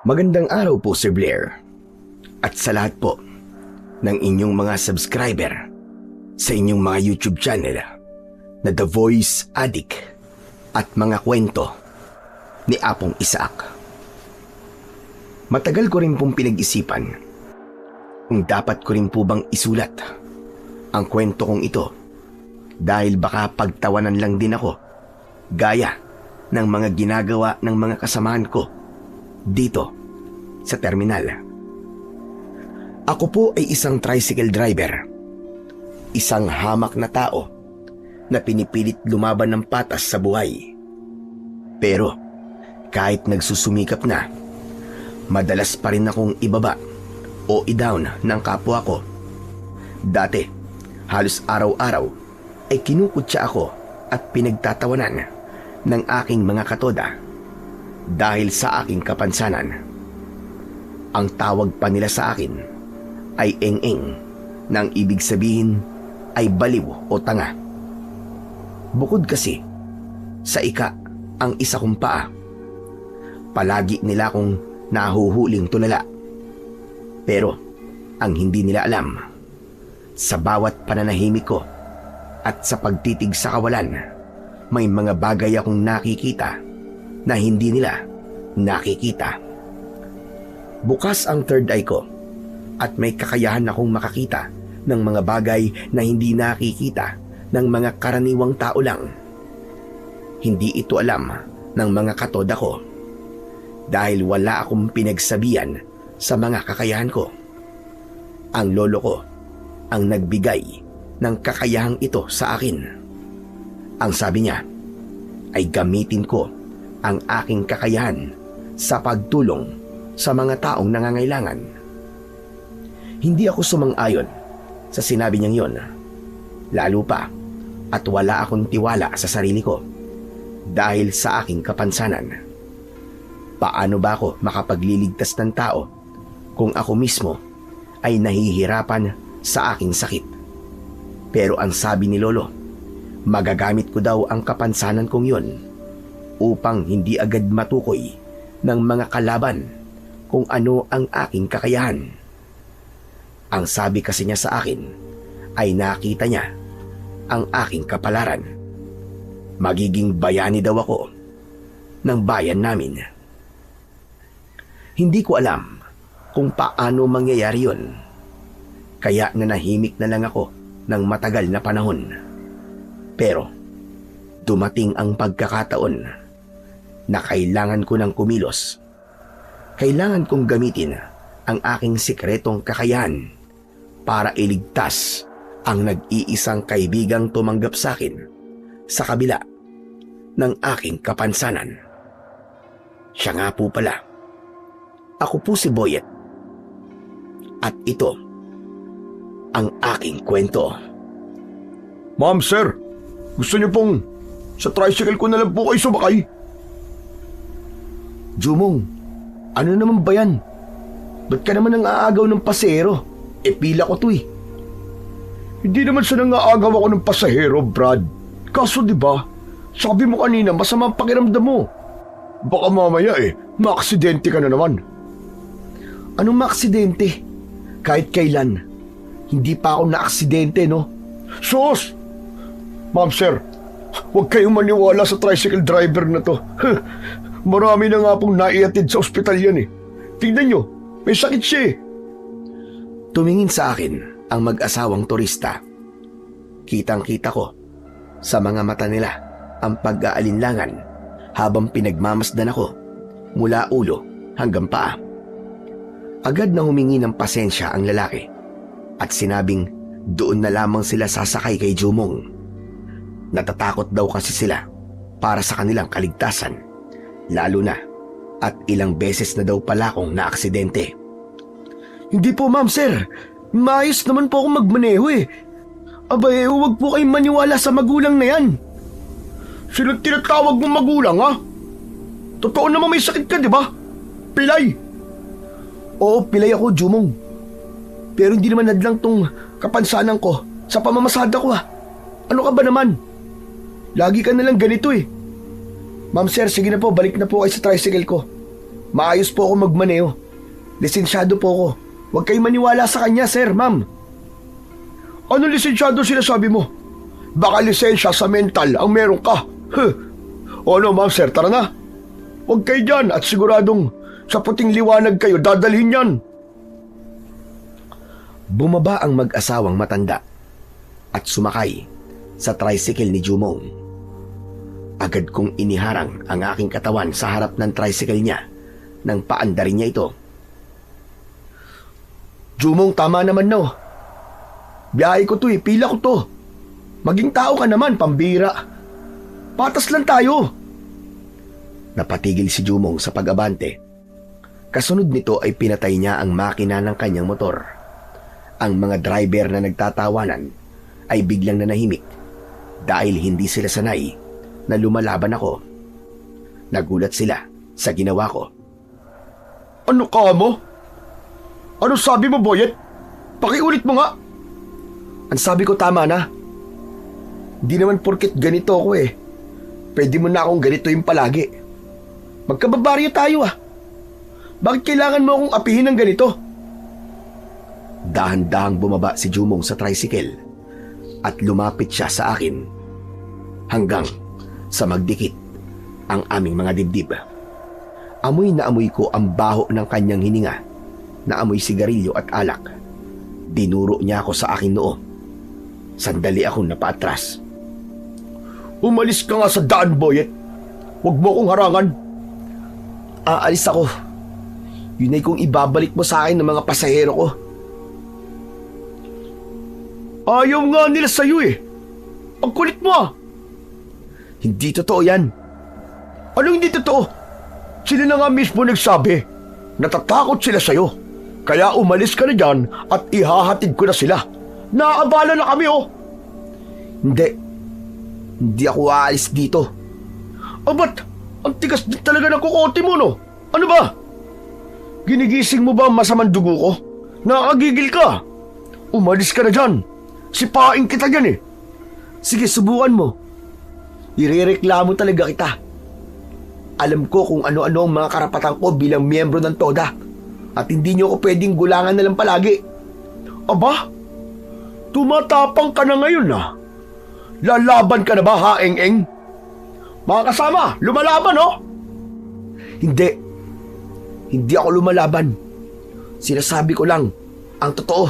Magandang araw po, Sir Blair. At sa lahat po ng inyong mga subscriber sa inyong mga YouTube channel na The Voice Addict at mga kwento ni Apong Isaac. Matagal ko rin pong pinag-isipan kung dapat ko rin po bang isulat ang kwento kong ito dahil baka pagtawanan lang din ako gaya ng mga ginagawa ng mga kasamahan ko dito sa terminal. Ako po ay isang tricycle driver, isang hamak na tao na pinipilit lumaban ng patas sa buhay. Pero kahit nagsusumikap na, madalas pa rin akong ibaba o i-down ng kapwa ko. Dati, halos araw-araw ay kinukutya ako at pinagtatawanan ng aking mga katoda dahil sa aking kapansanan. Ang tawag pa nila sa akin ay eng-eng, nang ibig sabihin ay baliw o tanga. Bukod kasi sa ang isa kong paa, palagi nila akong nahuhuling tulala. Pero ang hindi nila alam, sa bawat pananahimik ko at sa pagtitig sa kawalan, may mga bagay akong nakikita na hindi nila nakikita. Bukas ang third eye ko at may kakayahan akong makakita ng mga bagay na hindi nakikita ng mga karaniwang tao lang. Hindi ito alam ng mga katoda ko dahil wala akong pinagsabihan sa mga kakayahan ko. Ang lolo ko ang nagbigay ng kakayahang ito sa akin. Ang sabi niya ay gamitin ko ang aking kakayahan sa pagtulong sa mga taong nangangailangan. Hindi ako sumang-ayon sa sinabi niyang yon. Lalo pa at wala akong tiwala sa sarili ko dahil sa aking kapansanan. Paano ba ako makapagliligtas ng tao kung ako mismo ay nahihirapan sa aking sakit? Pero ang sabi ni Lolo, magagamit ko daw ang kapansanan kong yon upang hindi agad matukoy ng mga kalaban kung ano ang aking kakayahan. Ang sabi kasi niya sa akin ay nakita niya ang aking kapalaran. Magiging bayani daw ako ng bayan namin. Hindi ko alam kung paano mangyayari yun, kaya nanahimik na lang ako ng matagal na panahon. Pero dumating ang pagkakataon na kailangan ko ng kumilos. Kailangan kong gamitin ang aking sikretong kakayahan para iligtas ang nag-iisang kaibigang tumanggap sa akin sa kabila ng aking kapansanan. Siya nga po pala. Ako po si Boyet. At ito ang aking kwento. Ma'am, sir, gusto niyo pong sa tricycle ko na lang po kayo sumakay? Jumong, ano naman ba yan? Ba't ka naman ang aagaw ng pasero? Pila ko to eh. Hindi naman sa nangaagaw ako ng pasahero, Brad. Kaso di ba, sabi mo kanina masama ang pakiramdam mo. Baka mamaya maaksidente ka na naman. Anong maaksidente? Kahit kailan, hindi pa ako naaksidente, no? Sus! Ma'am, sir, huwag kayong maniwala sa tricycle driver na to. Marami na nga pong naiatid sa ospital yan eh. Tingnan nyo, may sakit siya eh. Tumingin sa akin ang mag-asawang turista. Kitang-kita ko sa mga mata nila ang pag-aalinlangan habang pinagmamasdan ako mula ulo hanggang paa. Agad na humingi ng pasensya ang lalaki at sinabing doon na lamang sila sasakay kay Jumong. Natatakot daw kasi sila para sa kanilang kaligtasan. Lalo na at ilang beses na daw pala akong naaksidente. Hindi po, ma'am, sir. Maayos naman po akong magmaneho eh. Abay, huwag po kayong maniwala sa magulang na yan. Sino tinatawag mong magulang, ha? Totoo naman may sakit ka, di ba? Pilay! Oo, pilay ako, Jumong. Pero hindi naman hadlang tong kapansanan ko sa pamamasada ko, ha. Ano ka ba naman? Lagi ka nalang ganito eh. Ma'am, sir, sige na po, balik na po kayo sa tricycle ko. Maayos po ako magmaneho. Lisensyado po ako. Huwag kayong maniwala sa kanya, sir, ma'am. Anong lisensyado sinasabi mo? Baka lisensya sa mental ang meron ka. O ano, ma'am, sir, tara na. Huwag kayo dyan at siguradong sa puting liwanag kayo dadalhin yan. Bumaba ang mag-asawang matanda at sumakay sa tricycle ni Jumong. Agad kong iniharang ang aking katawan sa harap ng tricycle niya nang paandarin niya ito. Jumong, tama naman no. Biyahe ko to pila ko to. Maging tao ka naman, pambira. Patas lang tayo. Napatigil si Jumong sa pag-abante. Kasunod nito ay pinatay niya ang makina ng kanyang motor. Ang mga driver na nagtatawanan ay biglang nanahimik dahil hindi sila sanay na lumalaban ako. Nagulat sila sa ginawa ko. Ano ka mo? Ano sabi mo, Boyet? Pakiulit mo nga. Ang sabi ko tama na. Di naman porket ganito ako pwede mo na akong ganito yung palagi. Magkababaryo tayo Bakit kailangan mo akong apihin ng ganito? Dahan-dahang bumaba si Jumong sa tricycle at lumapit siya sa akin hanggang sa magdikit ang aming mga dibdib. Amoy na amoy ko ang baho ng kanyang hininga na amoy sigarilyo at alak. Dinuro niya ako sa aking noo. Sandali akong napaatras. Umalis ka nga sa daan, Boyet. Huwag mo akong harangan. Aalis ako. Yun ay kung ibabalik mo sa akin ng mga pasahero ko. Ayaw nga nila sa'yo Ang kulit mo Hindi totoo yan. Anong hindi totoo? Sila na nga mismo nagsabi. Natatakot sila sa'yo. Kaya umalis ka na dyan at ihahatid ko na sila. Naaabala na kami Hindi ako aalis dito. Ba't? Ang tigas din talaga ng kukote mo, no? Ano ba? Ginigising mo ba ang masamang dugo ko? Nakakagigil ka. Umalis ka na dyan. Sipain kita dyan Sige, subukan mo. Irereklamo talaga kita. Alam ko kung ano-ano ang mga karapatan ko bilang miyembro ng TODA. At hindi niyo ako pwedeng gulangan na lang palagi. Aba? Tumatapang ka na ngayon Lalaban ka na ba, Eng-eng? Mga kasama, lumalaban, Hindi ako lumalaban. Sinasabi ko lang ang totoo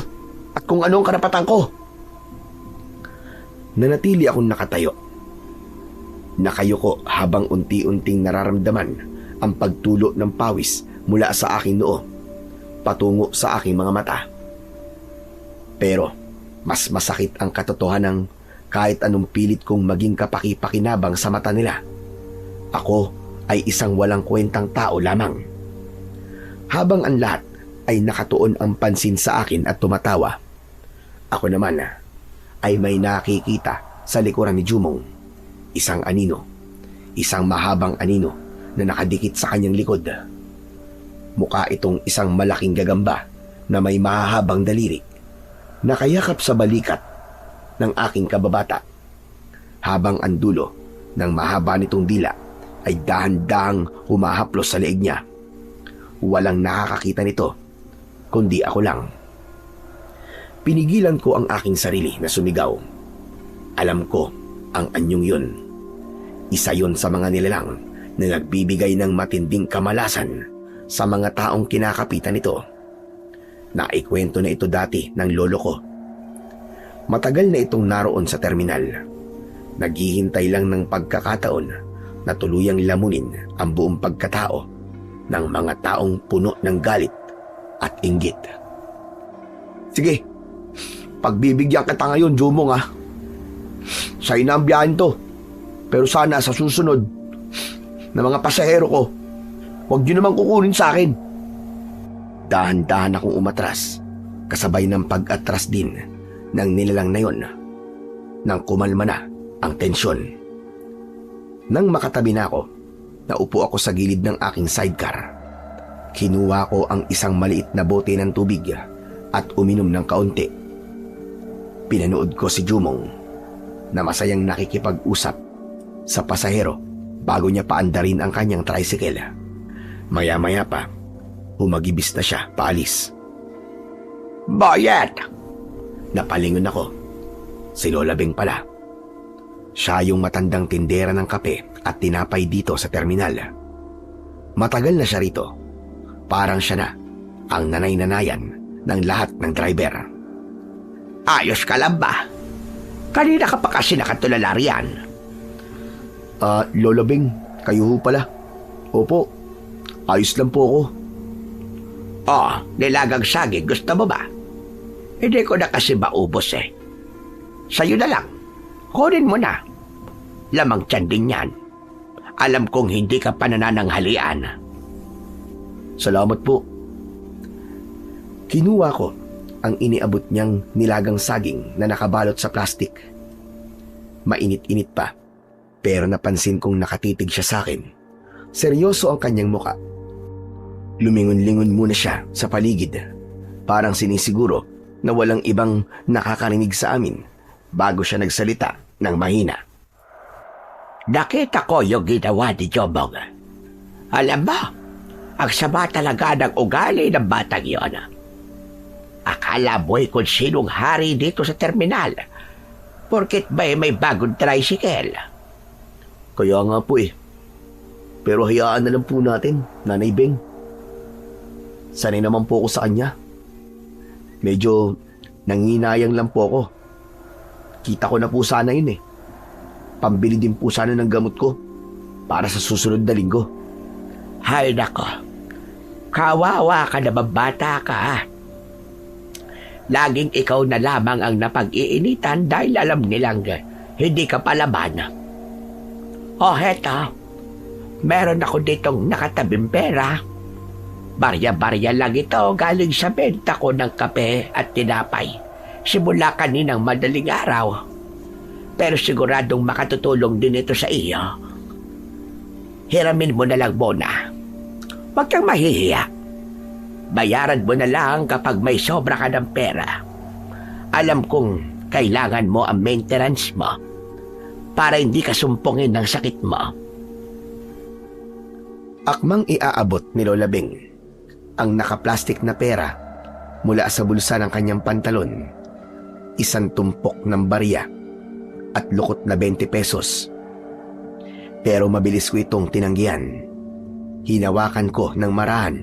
at kung ano ang karapatan ko. Nanatili akong nakatayo. Nakayuko habang unti-unting nararamdaman ang pagtulo ng pawis mula sa aking noo patungo sa aking mga mata. Pero mas masakit ang katotohanan kahit anong pilit kong maging kapaki-pakinabang sa mata nila. Ako ay isang walang kwentang tao lamang. Habang ang lahat ay nakatuon ang pansin sa akin at tumatawa, ako naman ay may nakikita sa likuran ni Jumong. Isang anino. Isang mahabang anino na nakadikit sa kanyang likod. Mukha itong isang malaking gagamba na may mahahabang daliri. Nakayakap sa balikat ng aking kababata. Habang ang dulo ng mahaba nitong dila ay dahan-dahang humahaplos sa leeg niya. Walang nakakakita nito, kundi ako lang. Pinigilan ko ang aking sarili na sumigaw. Alam ko ang anyong yun. Isa yun sa mga nilalang na nagbibigay ng matinding kamalasan sa mga taong kinakapitan nito. Naikwento na ito dati ng lolo ko. Matagal na itong naroon sa terminal. Naghihintay lang ng pagkakataon na tuluyang lamunin ang buong pagkatao ng mga taong puno ng galit at inggit. Sige, pagbibigyan kita ngayon, Jumong Sa'yo na ang biyahin to. Pero sana sa susunod na mga pasahero ko, huwag nyo naman kukunin sa akin. Dahan-dahan akong umatras, kasabay ng pag-atras din ng nilalang na yon, nang kumalma na ang tensyon. Nang makatabi na ako, naupo ako sa gilid ng aking sidecar. Kinuha ko ang isang maliit na bote ng tubig at uminom ng kaunti. Pinanood ko si Jumong na masayang nakikipag-usap sa pasahero bago niya paandarin ang kanyang tricycle. Maya-maya pa, humagibis na siya paalis. Boyet! Napalingon ako. Si Lola Beng pala. Siya yung matandang tindera ng kape at tinapay dito sa terminal. Matagal na siya rito. Parang siya na ang nanay-nanayan ng lahat ng driver. Ayos ka lang ba? Kanina ka pa kasi nakatulala riyan. Lola Beng, kayo ho pala. Opo, ayos lang po ako. Oh, nilagang saging, gusto mo ba? Hindi ko na kasi maubos eh. Sa'yo na lang. Kunin mo na. Lamang tiyan din yan. Alam kong hindi ka pa nanananghalian. Salamat po. Kinuha ko ang iniabot niyang nilagang saging na nakabalot sa plastik. Mainit-init pa, pero napansin kong nakatitig siya sa akin. Seryoso ang kanyang muka. Lumingon-lingon muna siya sa paligid, parang sinisiguro na walang ibang nakakarinig sa amin bago siya nagsalita ng mahina. Nakita ko yung ginawa ni Jobong. Alam mo, ang sama talaga ng ugali ng batang yon. Akala mo'y kung sinong hari dito sa terminal, porket may bagong tricycle. Kaya nga po eh. Pero hayaan na lang po natin, Nanay Beng. Sanay naman po ako sa kanya. Medyo nanginayang lang po ako. Kita ko na po sana yun eh. Pambili din po sana ng gamot ko para sa susunod na linggo. Hay nako, kawawa ka na bata ka. Laging ikaw na lamang ang napag-iinitan dahil alam nilang hindi ka palaban. Oh, heto. Meron ako ditong nakatabing pera. Barya-barya lang ito galing sa benta ko ng kape at tinapay. Simula kaninang madaling araw. Pero siguradong makatutulong din ito sa iyo. Hiramin mo na lang muna. Huwag kang mahihiya. Bayaran mo na lang kapag may sobra ka ng pera. Alam kong kailangan mo ang maintenance mo para hindi ka sumpungin ng sakit mo. Akmang iaabot ni Lola Beng ang nakaplastik na pera mula sa bulsa ng kanyang pantalon, isang tumpok ng barya at lukot na 20 pesos. Pero mabilis ko itong tinanggihan. Hinawakan ko ng marahan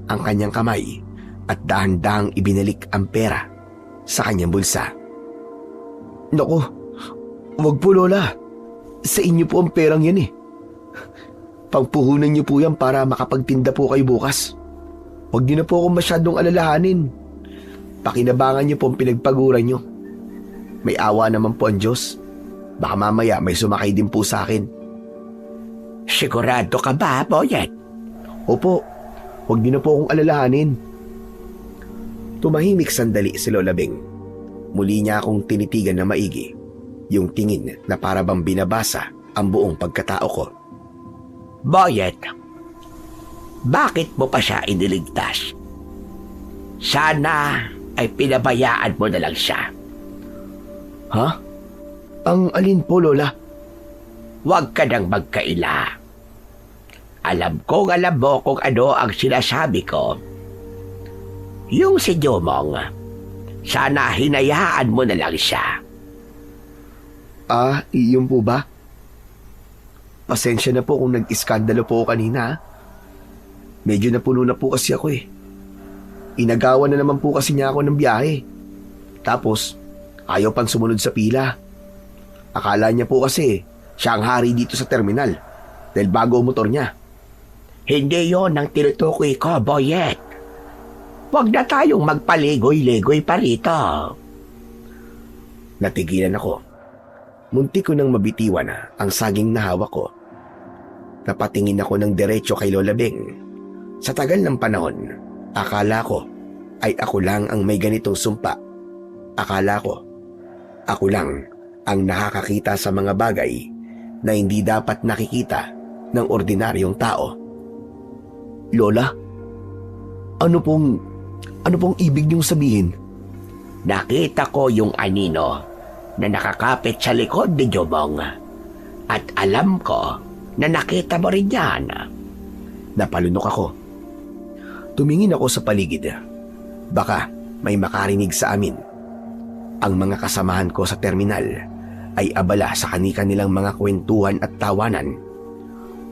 ang kanyang kamay at dahan-dahang ibinalik ang pera sa kanyang bulsa. Naku, wag po Lola. Sa inyo po ang perang yan eh. Pangpuhunan niyo po yan para makapagtinda po kayo bukas. Huwag niyo na po akong masyadong alalahanin. Pakinabangan niyo po ang pinagpaguran niyo. May awa naman po ang Diyos. Baka mamaya may sumakay din po sa akin. Sigurado ka ba, Boyet? Opo, huwag niyo na po akong alalahanin. Tumahimik sandali si Lola Beng. Muli niya akong tinitigan na maigi. Yung tingin na para bang binabasa ang buong pagkatao ko. Boyet, bakit mo pa siya iniligtas? Sana ay pinabayaan mo na lang siya. Ha? Ang alin po, Lola? Huwag ka nang magkaila. Alam mo kung ano ang sinasabi ko. Yung si Jomong, sana hinayaan mo na lang siya. Iyon po ba? Pasensya na po kung nag-iskandalo po ako kanina. Medyo napuno na po kasi ako eh. Inagawan na naman po kasi niya ako ng biyahe. Tapos, ayaw pang sumunod sa pila. Akala niya po kasi siya ang hari dito sa terminal dahil bago ang motor niya. Hindi yon ang tinutukoy ko, Boyet. Huwag na tayong magpaligoy-ligoy pa rito. Natigilan ako. Muntik ko nang mabitiwan ang saging na hawak ko. Napatingin ako ng diretso kay Lola Beng. Sa tagal ng panahon, akala ko ay ako lang ang may ganitong sumpa. Akala ko, ako lang ang nakakakita sa mga bagay na hindi dapat nakikita ng ordinaryong tao. Lola, ano pong ibig niyong sabihin? Nakita ko yung anino na nakakapit sa likod ni Jomong. At alam ko na nakita mo rin yan. Napalunok ako. Tumingin ako sa paligid. Baka may makarinig sa amin. Ang mga kasamahan ko sa terminal ay abala sa kani-kanilang mga kwentuhan at tawanan.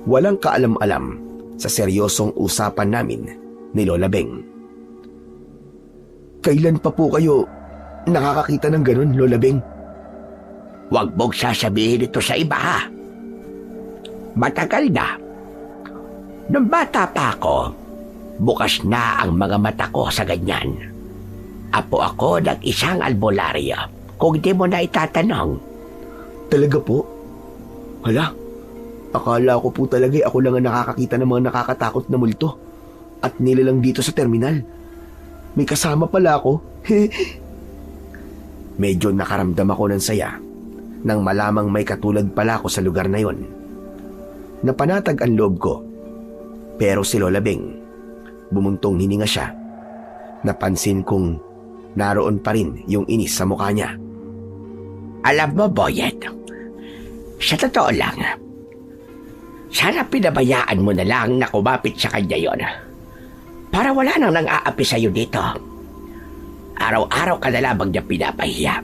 Walang kaalam-alam sa seryosong usapan namin ni Lola Beng. Kailan pa po kayo nakakakita ng ganun, Lola Beng? Huwag mong sasabihin ito sa iba, ha? Matagal na. Nung bata pa ako, bukas na ang mga mata ko sa ganyan. Apo ako ng isang albularyo, kung di mo na itatanong. Talaga po? Hala, akala ko po talaga ako lang ang nakakakita ng mga nakakatakot na multo at nilalang dito sa terminal. May kasama pala ako. Medyo nakaramdam ako ng saya nang malamang may katulad pala ako sa lugar na yon. Napanatag ang loob ko. Pero si Lola Beng, bumuntong hininga siya. Napansin kong naroon pa rin yung inis sa mukha niya. Alam mo, Boyet, sa totoo lang, sana pinabayaan mo na lang na kumapit sa kanya yon. Para wala nang nang-aapi sa'yo dito. Araw-araw ka na lamang niya pinapahiya.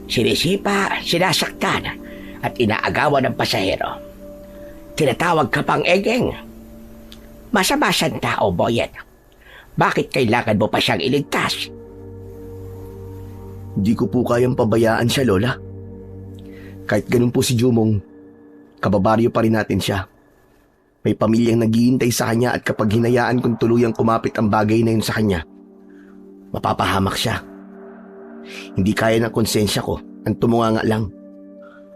Sinisipa, sinasaktan, at inaagawan ng pasahero. Tinatawag ka pang egeng. Masama siyang tao, Boyet. Bakit kailangan mo pa siyang iligtas? Hindi ko po kayang pabayaan siya, Lola. Kahit ganun po si Jumong, kababaryo pa rin natin siya. May pamilyang naghihintay sa kanya at kapag hinayaan kong tuluyang kumapit ang bagay na yun sa kanya, mapapahamak siya. Hindi kaya ng konsensya ko ang tumunganga lang.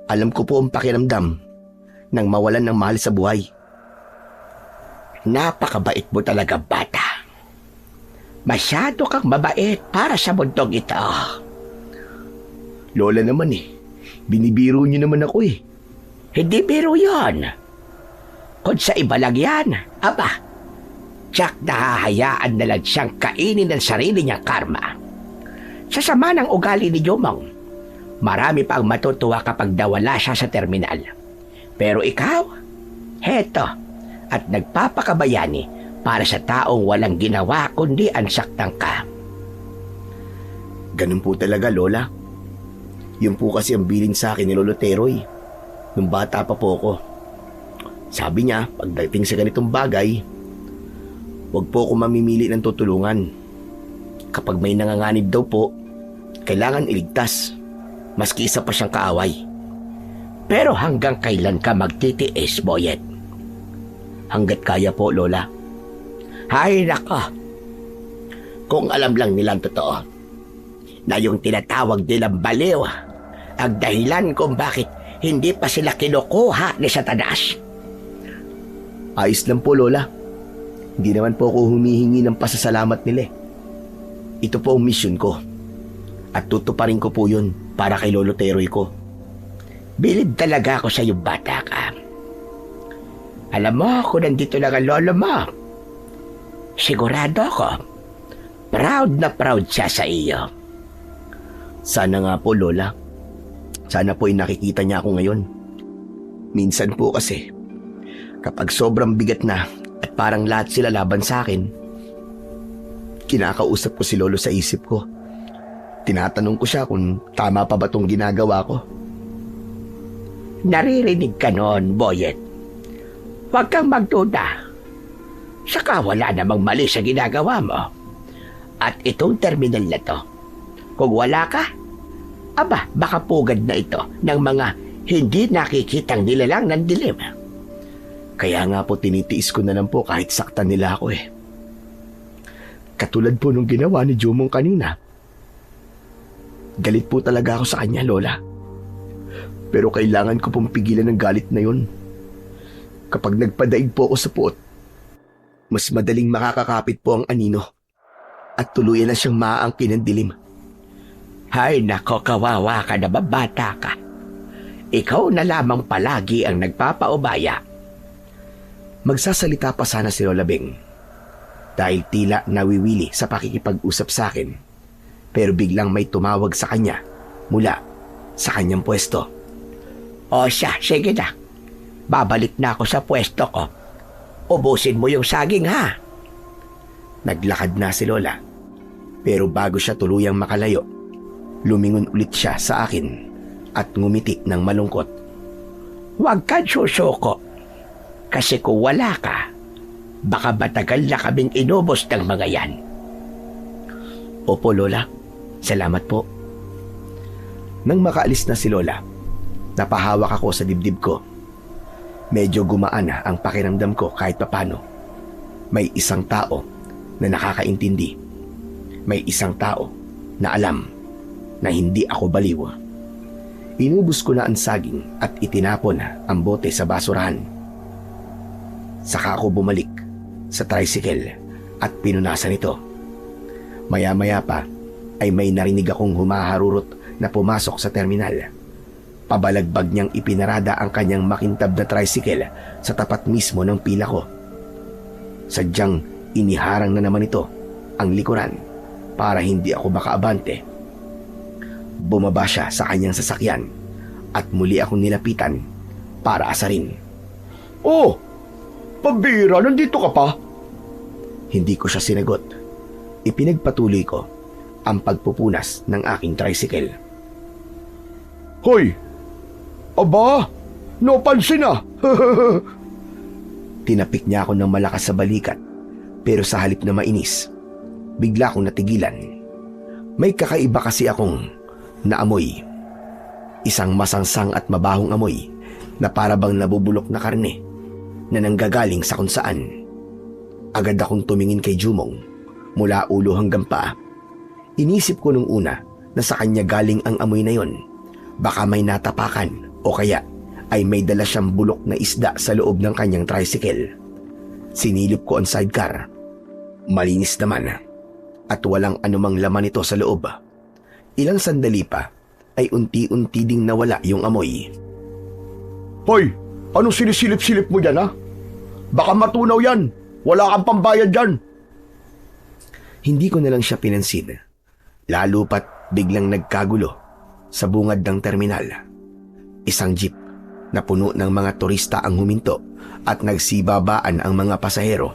Alam ko po ang pakiramdam nang mawalan ng mahal sa buhay. Napakabait mo talaga, bata. Masyado kang mabait para sa mundong ito. Lola naman binibiro niyo naman ako Hindi biro yon. Kung sa iba lang yan, aba, tsak nahahayaan na lang siyang kainin ng sarili niyang karma. Sa sama ng ugali ni Jomong, marami pa ang matutuwa kapag nawala siya sa terminal. Pero ikaw, heto, at nagpapakabayani para sa taong walang ginawa kundi ansaktan ka. Ganun po talaga, Lola. Yun po kasi ang bilin sa akin ni Lolo Teroy nung bata pa po ako. Sabi niya, pagdating sa ganitong bagay, huwag po ako mamimili ng tutulungan. Kapag may nanganganib daw po, kailangan iligtas, maski isa pa siyang kaaway. Pero hanggang kailan ka magtitiis, Boyet? Hanggat kaya po, Lola. Hay nako, kung alam lang nilang totoo, na yung tinatawag nilang baliw, ang dahilan kung bakit hindi pa sila kinukuha ni Satanas. Ayos lang po, Lola. Hindi naman po ako humihingi ng pasasalamat nila. Ito po ang mission ko. At tutuparin ko po yun para kay Lolo Teroy ko. Bilib talaga ako sa iyong bata ka. Alam mo, kung nandito lang ang lolo mo, sigurado ako, proud na proud siya sa iyo. Sana nga po, Lola. Sana po ay nakikita niya ako ngayon. Minsan po kasi, kapag sobrang bigat na at parang lahat sila laban sa akin, kinakausap ko si Lolo sa isip ko. Tinatanong ko siya kung tama pa ba itong ginagawa ko. Naririnig ka noon, Boyet. Huwag kang magduda. Saka wala namang mali sa ginagawa mo. At itong terminal na to, kung wala ka, aba, baka pugad na ito ng mga hindi nakikitang nilalang ng dilim. Kaya nga po tinitiis ko na lang po kahit saktan nila ako Katulad po nung ginawa ni Jumong kanina. Galit po talaga ako sa kanya, Lola. Pero kailangan ko pong pigilan ng galit na yun. Kapag nagpadaig po ako sa puot, mas madaling makakakapit po ang anino at tuluyan na siyang maaangkin ng dilim. Hay nako, kawawa ka na, bata ka. Ikaw na lamang palagi ang nagpapaubaya. Magsasalita pa sana si Lola Beng dahil tila nawiwili sa pakikipag-usap sa akin, pero biglang may tumawag sa kanya mula sa kanyang pwesto. O siya, sige na. Babalik na ako sa pwesto ko. Ubusin mo yung saging ha. Naglakad na si Lola. Pero bago siya tuluyang makalayo, lumingon ulit siya sa akin at ngumiti ng malungkot. Huwag kang susuko. Kasi kung wala ka, baka matagal na kaming inubos ng mga yan. Opo, Lola. Salamat po. Nang makaalis na si Lola, napahawak ako sa dibdib ko. Medyo gumaan na ang pakiramdam ko kahit papano. May isang tao na nakakaintindi. May isang tao na alam na hindi ako baliw. Inubos ko na ang saging at itinapon ang bote sa basurahan. Saka ako bumalik sa tricycle at pinunasan ito. Maya-maya pa ay may narinig akong humaharurot na pumasok sa terminal. Pabalagbag niyang ipinarada ang kanyang makintab na tricycle sa tapat mismo ng pila ko. Sadyang iniharang na naman ito ang likuran para hindi ako makaabante. Bumaba siya sa kanyang sasakyan at muli akong nilapitan para asarin. Oh, pambira, nandito ka pa? Hindi ko siya sinagot. Ipinagpatuloy ko ang pagpupunas ng aking tricycle. Hoy! Aba, napansin na! Tinapik niya ako ng malakas sa balikat, pero sa halip na mainis, bigla akong natigilan. May kakaiba kasi akong naamoy. Isang masangsang at mabahong amoy na para bang nabubulok na karne na nanggagaling sa kung saan. Agad akong tumingin kay Jumong mula ulo hanggang paa. Inisip ko nung una na sa kanya galing ang amoy na yon. Baka may natapakan o kaya ay may dala siyang bulok na isda sa loob ng kanyang tricycle. Sinilip ko ang sidecar. Malinis naman at walang anumang laman ito sa loob. Ilang sandali pa ay unti-unti ding nawala yung amoy. Hoy, anong sinisilip-silip mo dyan, ha? Baka matunaw yan. Wala kang pambayad dyan. Hindi ko na lang siya pinansin. Lalo pat biglang nagkagulo sa bungad ng terminal. Isang jeep na puno ng mga turista ang huminto at nagsibabaan ang mga pasahero.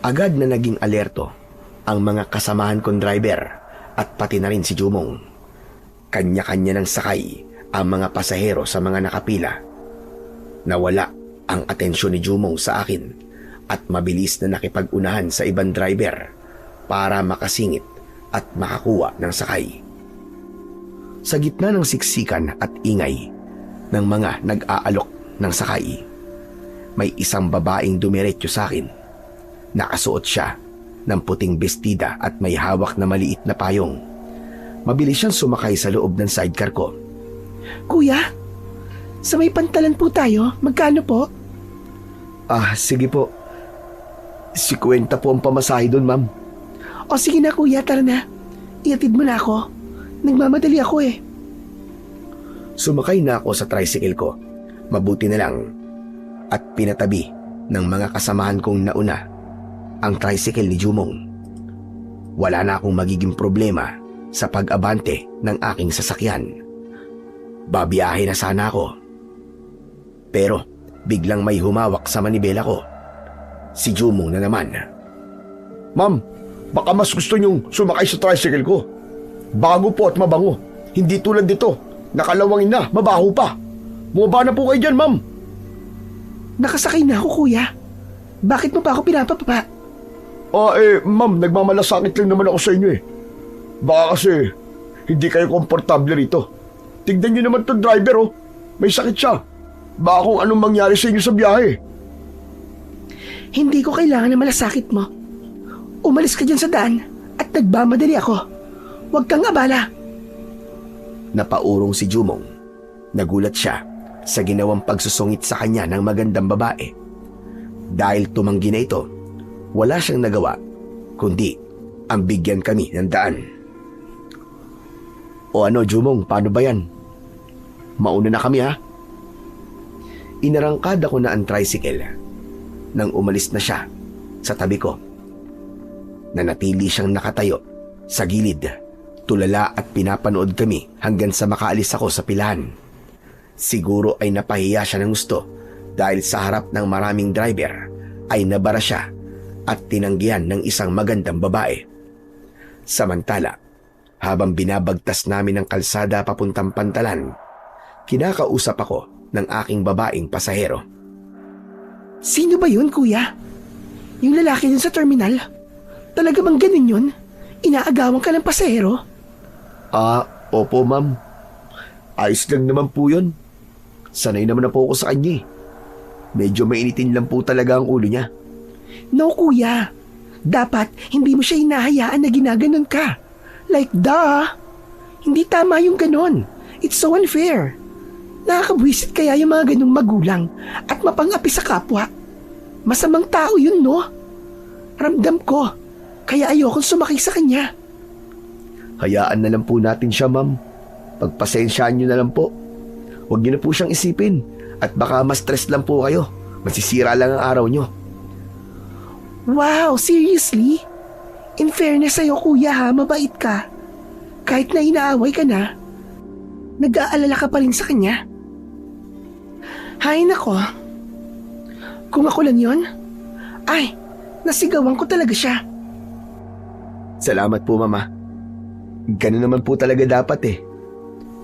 Agad na naging alerto ang mga kasamahan kong driver at pati na rin si Jumong. Kanya-kanya ng sakay ang mga pasahero sa mga nakapila. Nawala ang atensyon ni Jumong sa akin at mabilis na nakipag-unahan sa ibang driver para makasingit at makakuha ng sakay. Sa gitna ng siksikan at ingay ng mga nag-aalok ng sakay, may isang babaeng dumiretso sa akin. Nakasuot siya ng puting bestida at may hawak na maliit na payong. Mabilis siyang sumakay sa loob ng sidecar ko. Kuya, sa may pantalan po tayo. Magkano po? Sige po. 50 po ang pamasahe doon, ma'am. O sige na kuya, tara na. Iatid mo na ako. Nagmamadali ako eh. Sumakay na ako sa tricycle ko. Mabuti na lang. At pinatabi ng mga kasamahan kong nauna ang tricycle ni Jumong. Wala na akong magiging problema sa pag-abante ng aking sasakyan. Babiyahe na sana ako. Pero biglang may humawak sa manibela ko. Si Jumong na naman. Ma'am, baka mas gusto niyong sumakay sa tricycle ko. Bago po at mabango. Hindi tulad dito. Nakalawangin na, mabaho pa. Bumaba na po kayo dyan, ma'am. Nakasakay na ako kuya. Bakit mo pa ako pinapababa? Ma'am, nagmamalasakit lang naman ako sa inyo eh. Baka kasi hindi kayo komportable rito. Tignan niyo naman itong driver oh. May sakit siya. Baka kung anong mangyari sa inyo sa biyahe. Hindi ko kailangan na malasakit mo. Umalis ka dyan sa daan at nagmamadali ako. Huwag kang abala. Napaurong si Jumong. Nagulat siya sa ginawang pagsusungit sa kanya ng magandang babae. Dahil tumanggi na ito, wala siyang nagawa kundi ang bigyan kami ng daan. O ano, Jumong, paano ba yan? Mauna na kami ha? Inarangkad ako na ang tricycle nang umalis na siya sa tabi ko. Nanatili siyang nakatayo sa gilid, tulala at pinapanood kami hanggang sa makaalis ako sa pilahan. Siguro ay napahiya siya ng gusto dahil sa harap ng maraming driver ay nabara siya at tinanggihan ng isang magandang babae. Samantala, habang binabagtas namin ang kalsada papuntang Pantalan, kinakausap ako ng aking babaeng pasahero. Sino ba yun, kuya? Yung lalaki dun sa terminal? Talaga bang ganun yun? Inaagawan ka ng pasahero? Opo ma'am. Ayos lang naman po yun. Sanay naman na po ako sa kanya eh. Medyo mainitin lang po talaga ang ulo niya. No, kuya. Dapat hindi mo siya hinahayaan na ginaganon ka. Like, hindi tama yung ganon. It's so unfair. Nakakabwisit kaya yung mga ganong magulang at mapangapi sa kapwa. Masamang tao yun, no? Ramdam ko, kaya ayokong sumakay sa kanya. Hayaan na lang po natin siya ma'am. Pagpasensyaan niyo na lang po. Huwag niyo na po siyang isipin at baka ma-stress lang po kayo. Masisira lang ang araw niyo. Wow, seriously? In fairness sa'yo, kuya ha, mabait ka. Kahit na inaaway ka na, nag-aalala ka pa rin sa kanya. Hay nako. Kung ako lang yon, ay, nasigawan ko talaga siya. Salamat po mama. Ganun naman po talaga dapat eh.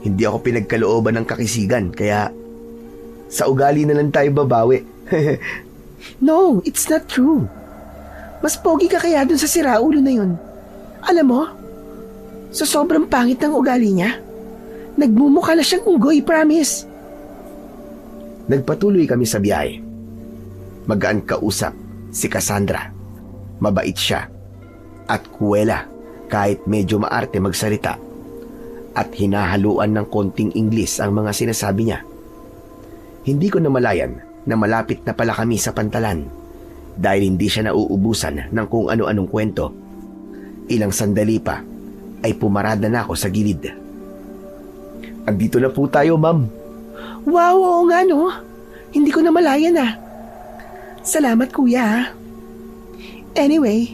Hindi ako pinagkalooban ng kakisigan kaya sa ugali na lang tayo babawi. No, it's not true. Mas pogi ka kaya dun sa siraulo na yun. Alam mo, sa sobrang pangit ng ugali niya, nagmumukha na siyang unggoy, promise. Nagpatuloy kami sa biyahe. Magaan kausap si Cassandra. Mabait siya at kuwela kahit medyo maarte magsalita at hinahaluan ng konting Ingles ang mga sinasabi niya. Hindi ko namalayan na malapit na pala kami sa Pantalan dahil hindi siya nauubusan ng kung ano-anong kwento. Ilang sandali pa ay pumarada na ako sa gilid. Andito na po tayo ma'am. Wow, oo nga no. Hindi ko namalayan ah. Salamat kuya ha. Anyway,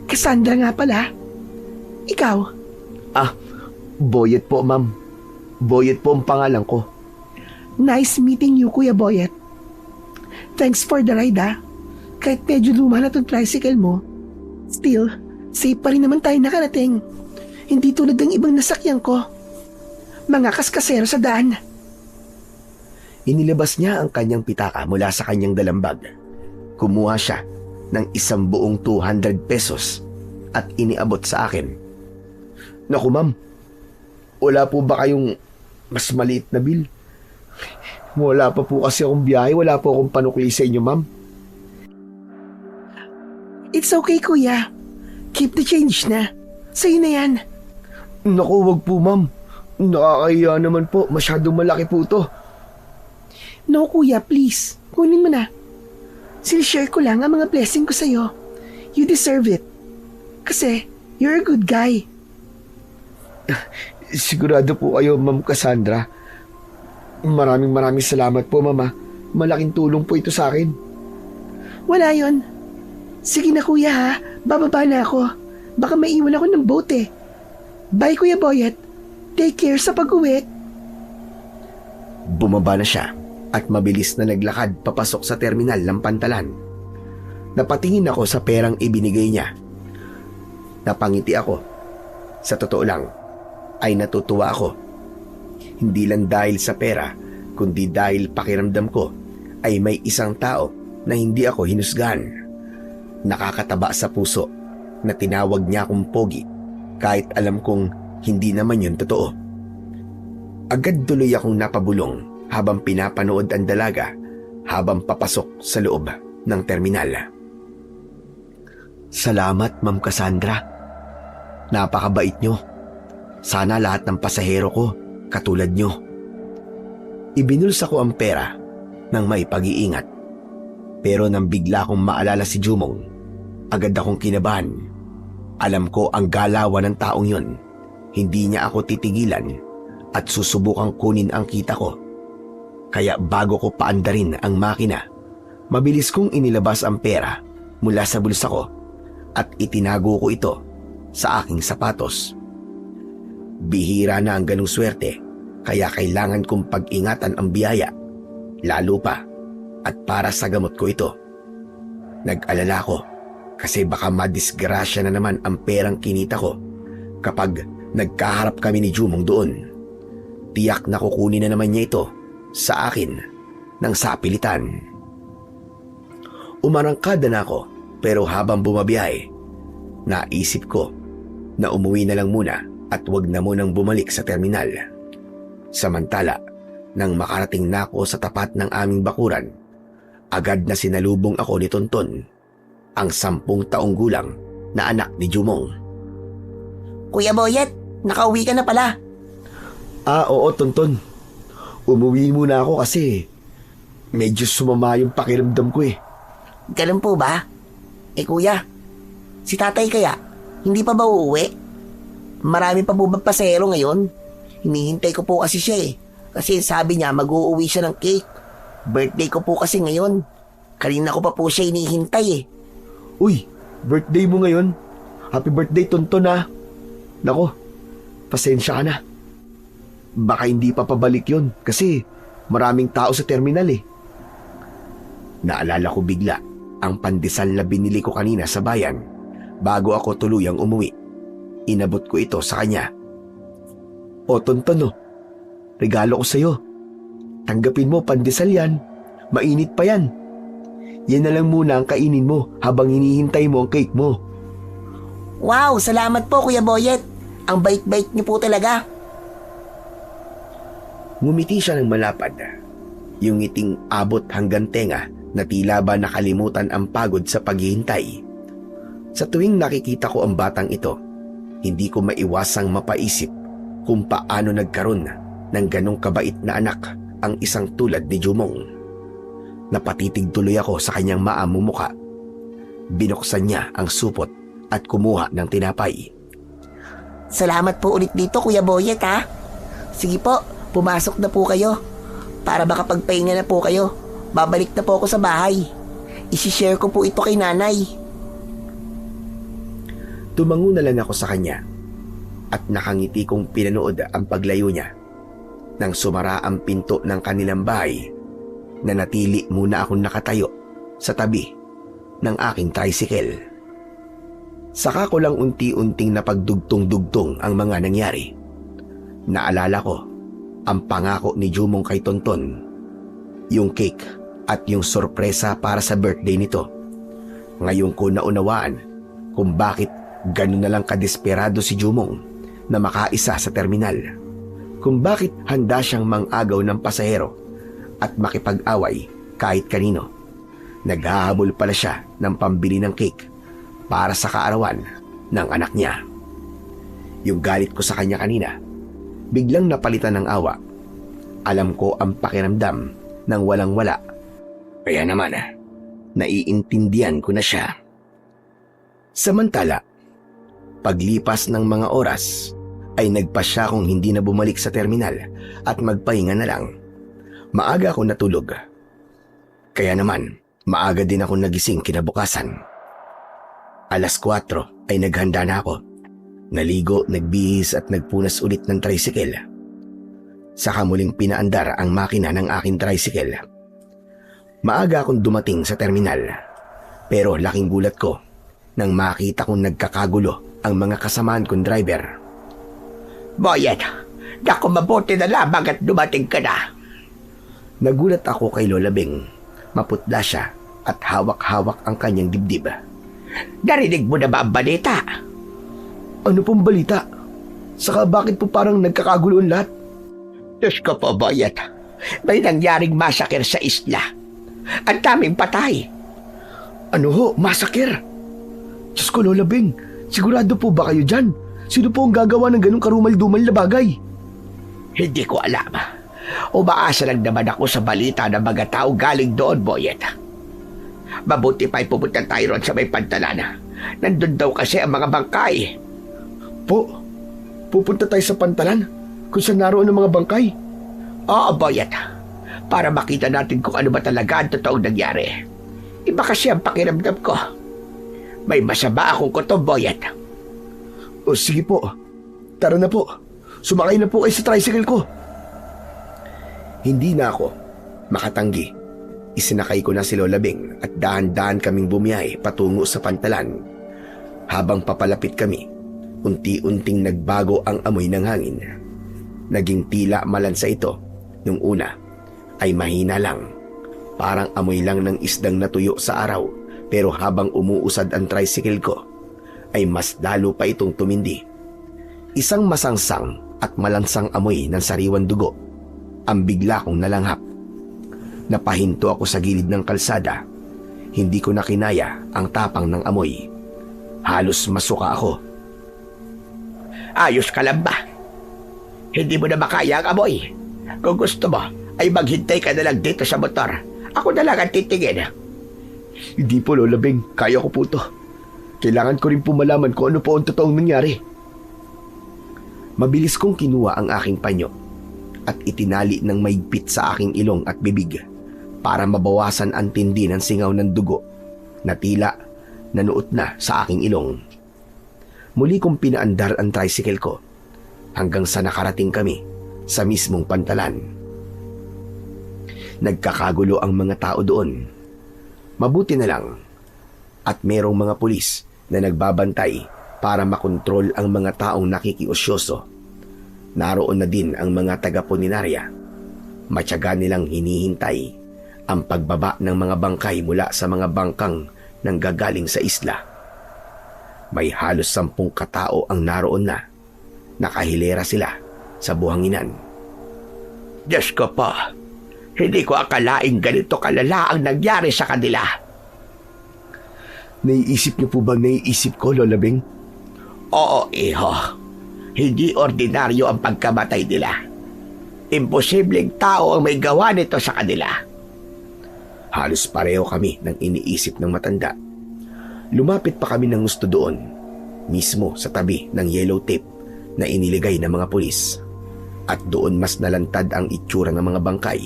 Cassandra nga pala. Ikaw? Boyet po ma'am. Boyet po ang pangalan ko. Nice meeting you, Kuya Boyet. Thanks for the ride ah. Kahit medyo luma na tong tricycle mo, still, safe pa rin naman tayo nakarating. Hindi tulad ng ibang nasakyan ko. Mga kaskasero sa daan. Inilabas niya ang kanyang pitaka mula sa kanyang dalambag. Kumuha siya ng isang buong 200 pesos at iniabot sa akin. Naku ma'am, wala po ba kayong mas maliit na bill? Wala pa po kasi akong biyahe, wala po akong panukli sa inyo ma'am. It's okay, kuya. Keep the change na. Sa'yo na yan. Naku, wag po ma'am. Nakakahiya naman po, masyadong malaki po to. No, kuya, please. Kunin mo na. Sinishare ko lang ang mga blessing ko sa'yo. You deserve it. Kasi, you're a good guy. Sigurado po kayo, Ma'am Cassandra. Maraming salamat po, Mama. Malaking tulong po ito sa akin. Wala yon. Sige na kuya ha, bababa na ako. Baka maiwan ako ng boat eh. Bye Kuya Boyet. Take care sa pag-uwi. Bumaba na siya at mabilis na naglakad papasok sa terminal ng Pantalan. Napatingin ako sa perang ibinigay niya. Napangiti ako. Sa totoo lang, ay natutuwa ako. Hindi lang dahil sa pera, kundi dahil pakiramdam ko ay may isang tao na hindi ako hinusgahan. Nakakataba sa puso na tinawag niya akong pogi kahit alam kong hindi naman yun totoo. Agad tuloy akong napabulong habang pinapanood ang dalaga habang papasok sa loob ng terminal. Salamat, Ma'am Cassandra. Napakabait nyo. Sana lahat ng pasahero ko katulad nyo. Ibinulsa ko ang pera ng may pag-iingat. Pero nang bigla kong maalala si Jumong, agad akong kinabahan. Alam ko ang galawan ng taong yun. Hindi niya ako titigilan at susubukang kunin ang kita ko. Kaya bago ko paandarin ang makina, mabilis kong inilabas ang pera mula sa bulsa ko at itinago ko ito sa aking sapatos. Bihira na ang ganung swerte, kaya kailangan kong pag-ingatan ang biyaya, lalo pa at para sa gamot ko ito. Nag-alala ko kasi baka madisgrasya na naman ang perang kinita ko kapag nagkaharap kami ni Jumong doon. Tiyak na kukunin na naman niya ito sa akin ng sapilitan. Umarangkada na ako pero habang bumabiyahe, naisip ko na umuwi na lang muna at wag na munang bumalik sa terminal. Samantala, nang makarating na ako sa tapat ng aming bakuran, agad na sinalubong ako ni Tonton, ang 10 taong gulang na anak ni Jumong. Kuya Boyet, nakauwi ka na pala. Oo, Tonton. Umuwi muna ako kasi medyo sumama yung pakiramdam ko eh. Ganun po ba? Kuya, si tatay kaya, hindi pa ba uuwi? Marami pa po ba pasero ngayon? Hinihintay ko po kasi siya eh. Kasi sabi niya mag-uuwi siya ng cake. Birthday ko po kasi ngayon. Kanina ko pa po siya hinihintay eh. Uy, birthday mo ngayon. Happy birthday, Tonton ha. Nako, pasensya ka na. Baka hindi pa pabalik yun kasi maraming tao sa terminal eh. Naalala ko bigla ang pandesal na binili ko kanina sa bayan bago ako tuluyang umuwi. Inabot ko ito sa kanya. O Tonton oh, regalo ko sa'yo. Tanggapin mo, pandesal yan. Mainit pa yan. Yan na lang muna ang kainin mo habang hinihintay mo ang cake mo. Wow, salamat po Kuya Boyet. Ang bait-bait niyo po talaga. Ngumiti siya ng malapad. Yung ngiting abot hanggang tenga na tila ba nakalimutan ang pagod sa paghihintay. Sa tuwing nakikita ko ang batang ito, hindi ko maiwasang mapaisip kung paano nagkaroon ng ganong kabait na anak ang isang tulad ni Jumong. Napatitig tuloy ako sa kanyang maamong muka. Binuksan niya ang supot at kumuha ng tinapay. Salamat po ulit dito Kuya Boyet ha. Sige po, pumasok na po kayo. Para makapagpahinga na po kayo. Babalik na po ako sa bahay. Isishare ko po ito kay nanay. Tumango na lang ako sa kanya at nakangiti kong pinanood ang paglayo niya. Nang sumara ang pinto ng kanilang bahay, nanatili muna akong nakatayo sa tabi ng aking tricycle. Saka ko lang unti-unting napagdugtong-dugtong ang mga nangyari. Naalala ko ang pangako ni Jumong kay Tonton, yung cake at yung sorpresa para sa birthday nito. Ngayon ko naunawaan kung bakit ganun na lang kadesperado si Jumong na makaisa sa terminal. Kung bakit handa siyang mang-agaw ng pasahero at makipag-away kahit kanino. Naghahabol pala siya ng pambili ng cake para sa kaarawan ng anak niya. Yung galit ko sa kanya kanina, biglang napalitan ng awa. Alam ko ang pakiramdam ng walang-wala. Kaya naman, naiintindihan ko na siya. Samantala, paglipas ng mga oras, ay nagpasya kong hindi na bumalik sa terminal at magpahinga na lang. Maaga ako natulog. Kaya naman, maaga din ako nagising kinabukasan. 4:00 ay naghanda na ako. Naligo, nagbihis at nagpunas ulit ng tricycle. Saka muling pinaandar ang makina ng aking tricycle. Maaga akong dumating sa terminal. Pero laking gulat ko nang makita kong nagkakagulo ang mga kasamaan kong driver. Boyet, naku mabuti na lamang at dumating ka na. Nagulat ako kay Lola Beng. Maputla siya at hawak-hawak ang kanyang dibdib. Narinig mo na ba ang balita? Ano pong balita? Saka bakit po parang nagkakagulo ang lahat? Diyos ko po, Boyet. May nangyaring masakir sa isla. Ang daming patay. Ano ho? Masakir? Diyos ko, Lola Beng. Sigurado po ba kayo dyan? Sino po ang gagawa ng ganong karumal-dumal na bagay? Hindi ko alam. Umaasa lang naman ako sa balita ng mga tao galing doon, Boyet. Mabuti pa'y pupunta tayo ron sa may pantalan. Nandun daw kasi ang mga bangkay. Pupunta tayo sa pantalan kung saan naroon ang mga bangkay? Oo, Boyet. Para makita natin kung ano ba talaga ang totoong nangyari. Iba kasi ang pakiramdam ko. May masama akong kutob, Boyet. O sige po, tara na po. Sumakay na po kayo sa tricycle ko. Hindi na ako makatanggi Isinakay ko na si Lola Bing at dahan-dahan kaming bumiyahe patungo sa pantalan. Habang papalapit kami, unti-unting nagbago ang amoy ng hangin. Naging tila malansa ito. Nung una ay mahina lang. Parang amoy lang ng isdang natuyo sa araw. Pero habang umuusad ang tricycle ko, ay mas lalo pa itong tumindi. Isang masangsang at malansang amoy ng sariwang dugo ang bigla kong nalanghap. Napahinto ako sa gilid ng kalsada. Hindi ko na kinaya ang tapang ng amoy. Halos masuka ako. Ayos ka lang ba? Hindi mo na makaya ang amoy. Kung gusto mo, ay maghintay ka na lang dito sa motor. Ako na lang ang titingin. Hindi po, Lola Bing. Kaya ko po to. Kailangan ko rin po malaman kung ano po ang totoong nangyari. Mabilis kong kinuha ang aking panyo at itinali ng maigpit sa aking ilong at bibig para mabawasan ang tindi ng singaw ng dugo na tila nanuot na sa aking ilong. Muli kong pinaandar ang tricycle ko hanggang sa nakarating kami sa mismong pantalan. Nagkakagulo ang mga tao doon. Mabuti na lang at merong mga pulis na nagbabantay para makontrol ang mga taong nakikiusyoso. Naroon na din ang mga taga-punerarya. Matyaga nilang hinihintay ang pagbaba ng mga bangkay mula sa mga bangkang nanggagaling sa isla. May halos 10 katao ang naroon na. Nakahilera sila sa buhanginan. Diyos ko po, hindi ko akalaing ganito kalala ang nangyari sa kanila. Naiisip niyo po ba naiisip ko, Lola Bing? Oo, iho. Hindi ordinaryo ang pagkamatay nila. Imposibleng tao ang may gawa nito sa kanila. Halos pareho kami ng iniisip ng matanda. Lumapit pa kami ng gusto doon, mismo sa tabi ng yellow tape na iniligay ng mga pulis. At doon mas nalantad ang itsura ng mga bangkay.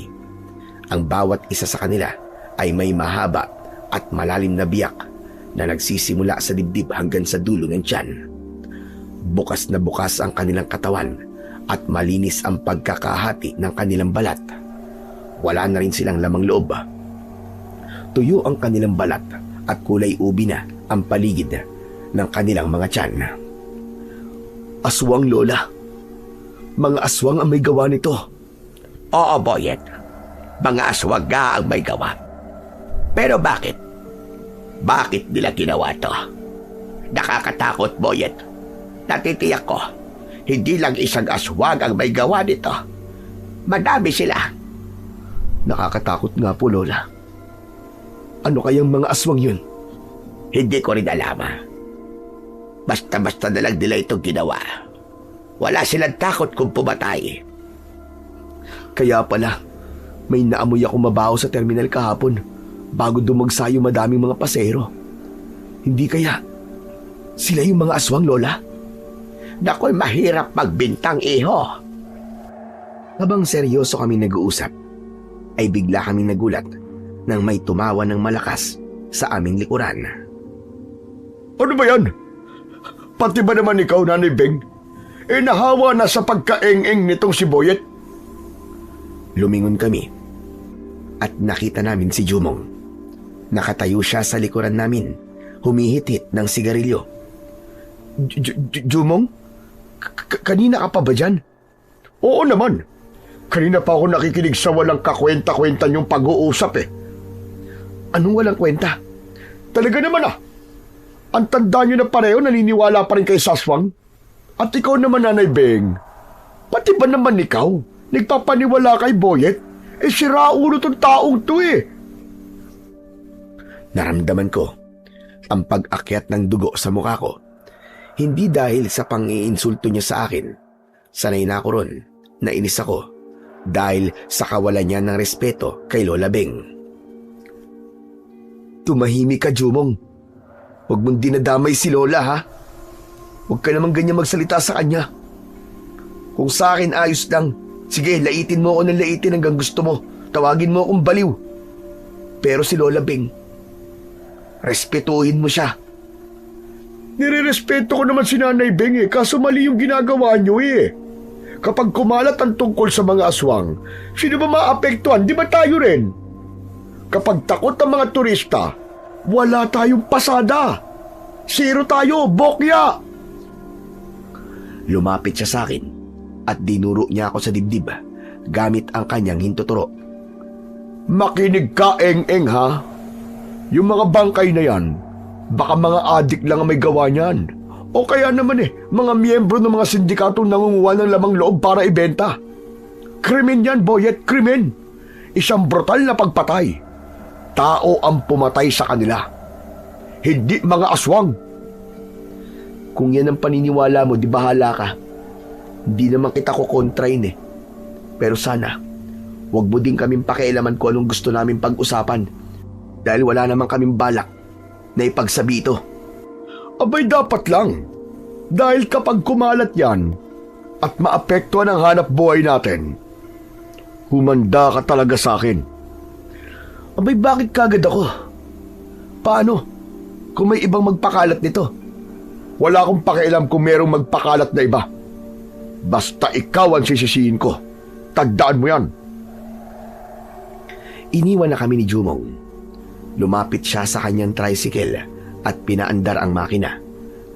Ang bawat isa sa kanila ay may mahaba at malalim na biyak na nagsisimula sa dibdib hanggang sa dulo ng tiyan. Bukas na bukas ang kanilang katawan at malinis ang pagkakahati ng kanilang balat. Wala na rin silang lamang loob. Tuyo ang kanilang balat at kulay ubi na ang paligid ng kanilang mga tiyan. Aswang, Lola. Mga aswang ang may gawa nito. Oo, Boyet. Mga aswang nga ang may gawa. Pero bakit? Bakit nila ginawa to? Nakakatakot, Boyet. Natitiyak ko, hindi lang isang aswang ang may gawa nito. Madami sila. Nakakatakot nga po, Lola. Ano kayang mga aswang yun? Hindi ko rin alam. Basta-basta na lang nila itong ginawa. Wala silang takot kung pumatay. Kaya pala, may naamoy ako mabaho sa terminal kahapon bago dumagsa yung madaming mga pasero. Hindi kaya sila yung mga aswang, Lola? Nako'y mahirap magbintang, iho. Habang seryoso kami nag-uusap, ay bigla kaming nagulat nang may tumawa ng malakas sa aming likuran. Ano ba yan? Pati ba naman ikaw, Nanay Beng? Nahawa na sa pagkaeng-eng nitong si Boyet? Lumingon kami at nakita namin si Jumong. Nakatayo siya sa likuran namin, humihit-hit ng sigarilyo. Jumong? Kanina ka pa ba dyan? Oo naman. Kanina pa ako nakikinig sa walang kakwenta-kwenta niyong pag-uusap eh. Anong walang kwenta? Talaga naman ah. Ang tanda niyo na pareho naniniwala pa rin kay Saswang. At ikaw naman, Nanay Beng. Pati ba naman ikaw? Nagpapaniwala kay Boyet? Sira ulo tong taong to eh. Naramdaman ko ang pag-akyat ng dugo sa mukha ko. Hindi dahil sa pang-iinsulto niya sa akin. Sanay na ako ron. Nainis ako dahil sa kawalan niya ng respeto kay Lola Beng. Tumahimik ka, Jumong. Huwag mong dinadamay si Lola, ha? Huwag ka naman ganyan magsalita sa kanya. Kung sa akin ayos lang, sige, laitin mo ako ng laitin hanggang gusto mo. Tawagin mo akong baliw. Pero si Lola Beng, respetuhin mo siya. Nirerespeto ko naman si Nanay Beng eh, kaso mali yung ginagawa niyo eh. Kapag kumalat ang tungkol sa mga aswang, sino ba maapektuhan? Di ba tayo rin? Kapag takot ang mga turista, wala tayong pasada. Zero tayo, bokya! Lumapit siya sa akin at dinuro niya ako sa dibdib gamit ang kanyang hintuturo. Makinig ka, Eng-Eng, ha? Yung mga bangkay na yan, baka mga adik lang ang may gawa niyan. O kaya naman mga miyembro ng mga sindikatong nangunguha ng lamang loob para ibenta. Krimen yan, Boyet, krimen. Isang brutal na pagpatay. Tao ang pumatay sa kanila. Hindi mga aswang. Kung yan ang paniniwala mo, di bahala ka. Hindi naman kita ko kontrain Pero sana, wag mo din kaming pakialaman kung anong gusto namin pag-usapan. Dahil wala naman kaming balak na ipagsabi ito. Abay dapat lang. Dahil kapag kumalat yan at maapektuhan ang hanap buhay natin, humanda ka talaga sa akin. Abay bakit kagad ako? Paano kung may ibang magpakalat nito? Wala akong pakialam kung merong magpakalat na iba. Basta ikaw ang sisisihin ko. Tandaan mo yan. Iniwan na kami ni Jumong. Lumapit siya sa kanyang tricycle at pinaandar ang makina.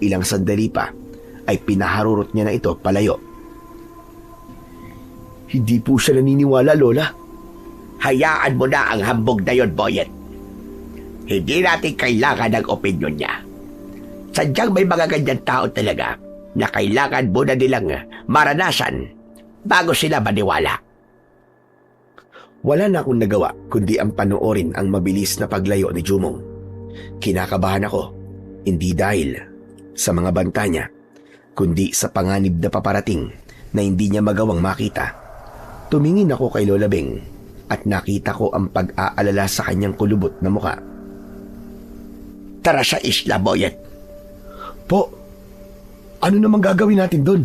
Ilang sandali pa ay pinaharurot niya na ito palayo. Hindi po siya naniniwala, Lola. Hayaan mo na ang hambog na yon, Boyet. Hindi natin kailangan ng opinyon niya. Sadyang may mga ganyan tao talaga na kailangan muna nilang maranasan bago sila maniwala. Wala na akong nagawa kundi ang panoorin ang mabilis na paglayo ni Jumong. Kinakabahan ako, hindi dahil sa mga banta niya, kundi sa panganib na paparating na hindi niya magawang makita. Tumingin ako kay Lola Beng at nakita ko ang pag-aalala sa kanyang kulubot na muka. Tara sa isla, Boyet. Po, ano namang gagawin natin doon?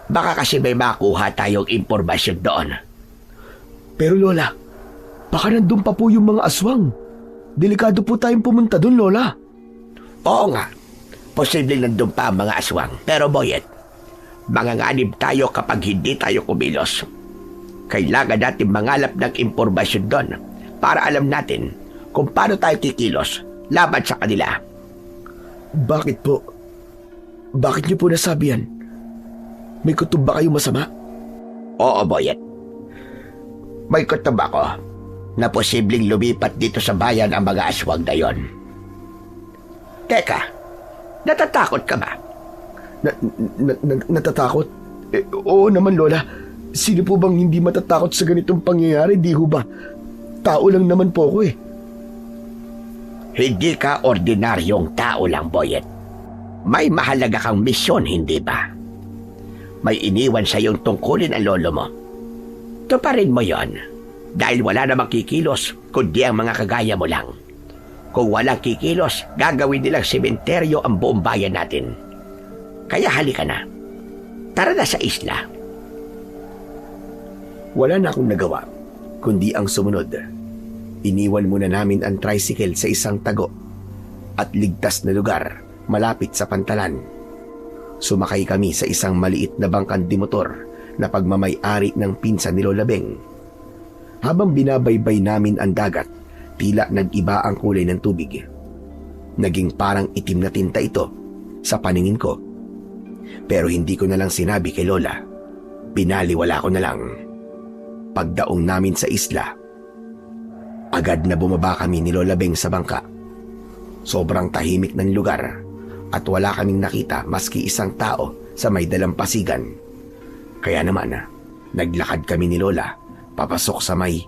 Baka kasi may makuha tayong impormasyon doon. Pero Lola, baka nandun pa po yung mga aswang. Delikado po tayong pumunta doon, Lola. Oo nga, posibleng nandun pa ang mga aswang. Pero Boyet, manganganib tayo kapag hindi tayo kumilos. Kailangan natin mangalap ng impormasyon doon para alam natin kung paano tayo kikilos laban sa kanila. Bakit po? Bakit niyo po nasabi yan? May kutob ba kayong masama? Oo, Boyet. May kutob ako na posibleng lumipat dito sa bayan ang mga aswang na yon. Teka, natatakot ka ba? Natatakot? Oo naman, Lola. Sino po bang hindi matatakot sa ganitong pangyayari, di ho ba? Tao lang naman po ako Hindi ka ordinaryong tao lang, Boyet. May mahalaga kang misyon, hindi ba? May iniwan sa iyong tungkulin ang lolo mo. Tuparin mo yon, dahil wala namang kikilos kundi ang mga kagaya mo lang. Kung walang kikilos, gagawin nilang sementeryo ang buong bayan natin. Kaya halika na. Tara na sa isla. Wala na akong nagawa, kundi ang sumunod. Iniwan muna namin ang tricycle sa isang tago at ligtas na lugar malapit sa pantalan. Sumakay kami sa isang maliit na bangkang dimotor na pagmamay-ari ng pinsan ni Lola Beng. Habang binabaybay namin ang dagat, tila nag-iba ang kulay ng tubig. Naging parang itim na tinta ito sa paningin ko. Pero hindi ko na lang sinabi kay Lola. Binaliwala ko na lang. Pagdaong namin sa isla, agad na bumaba kami ni Lola Beng sa bangka. Sobrang tahimik ng lugar at wala kaming nakita maski isang tao sa may dalampasigan. Kaya naman, naglakad kami ni Lola papasok sa may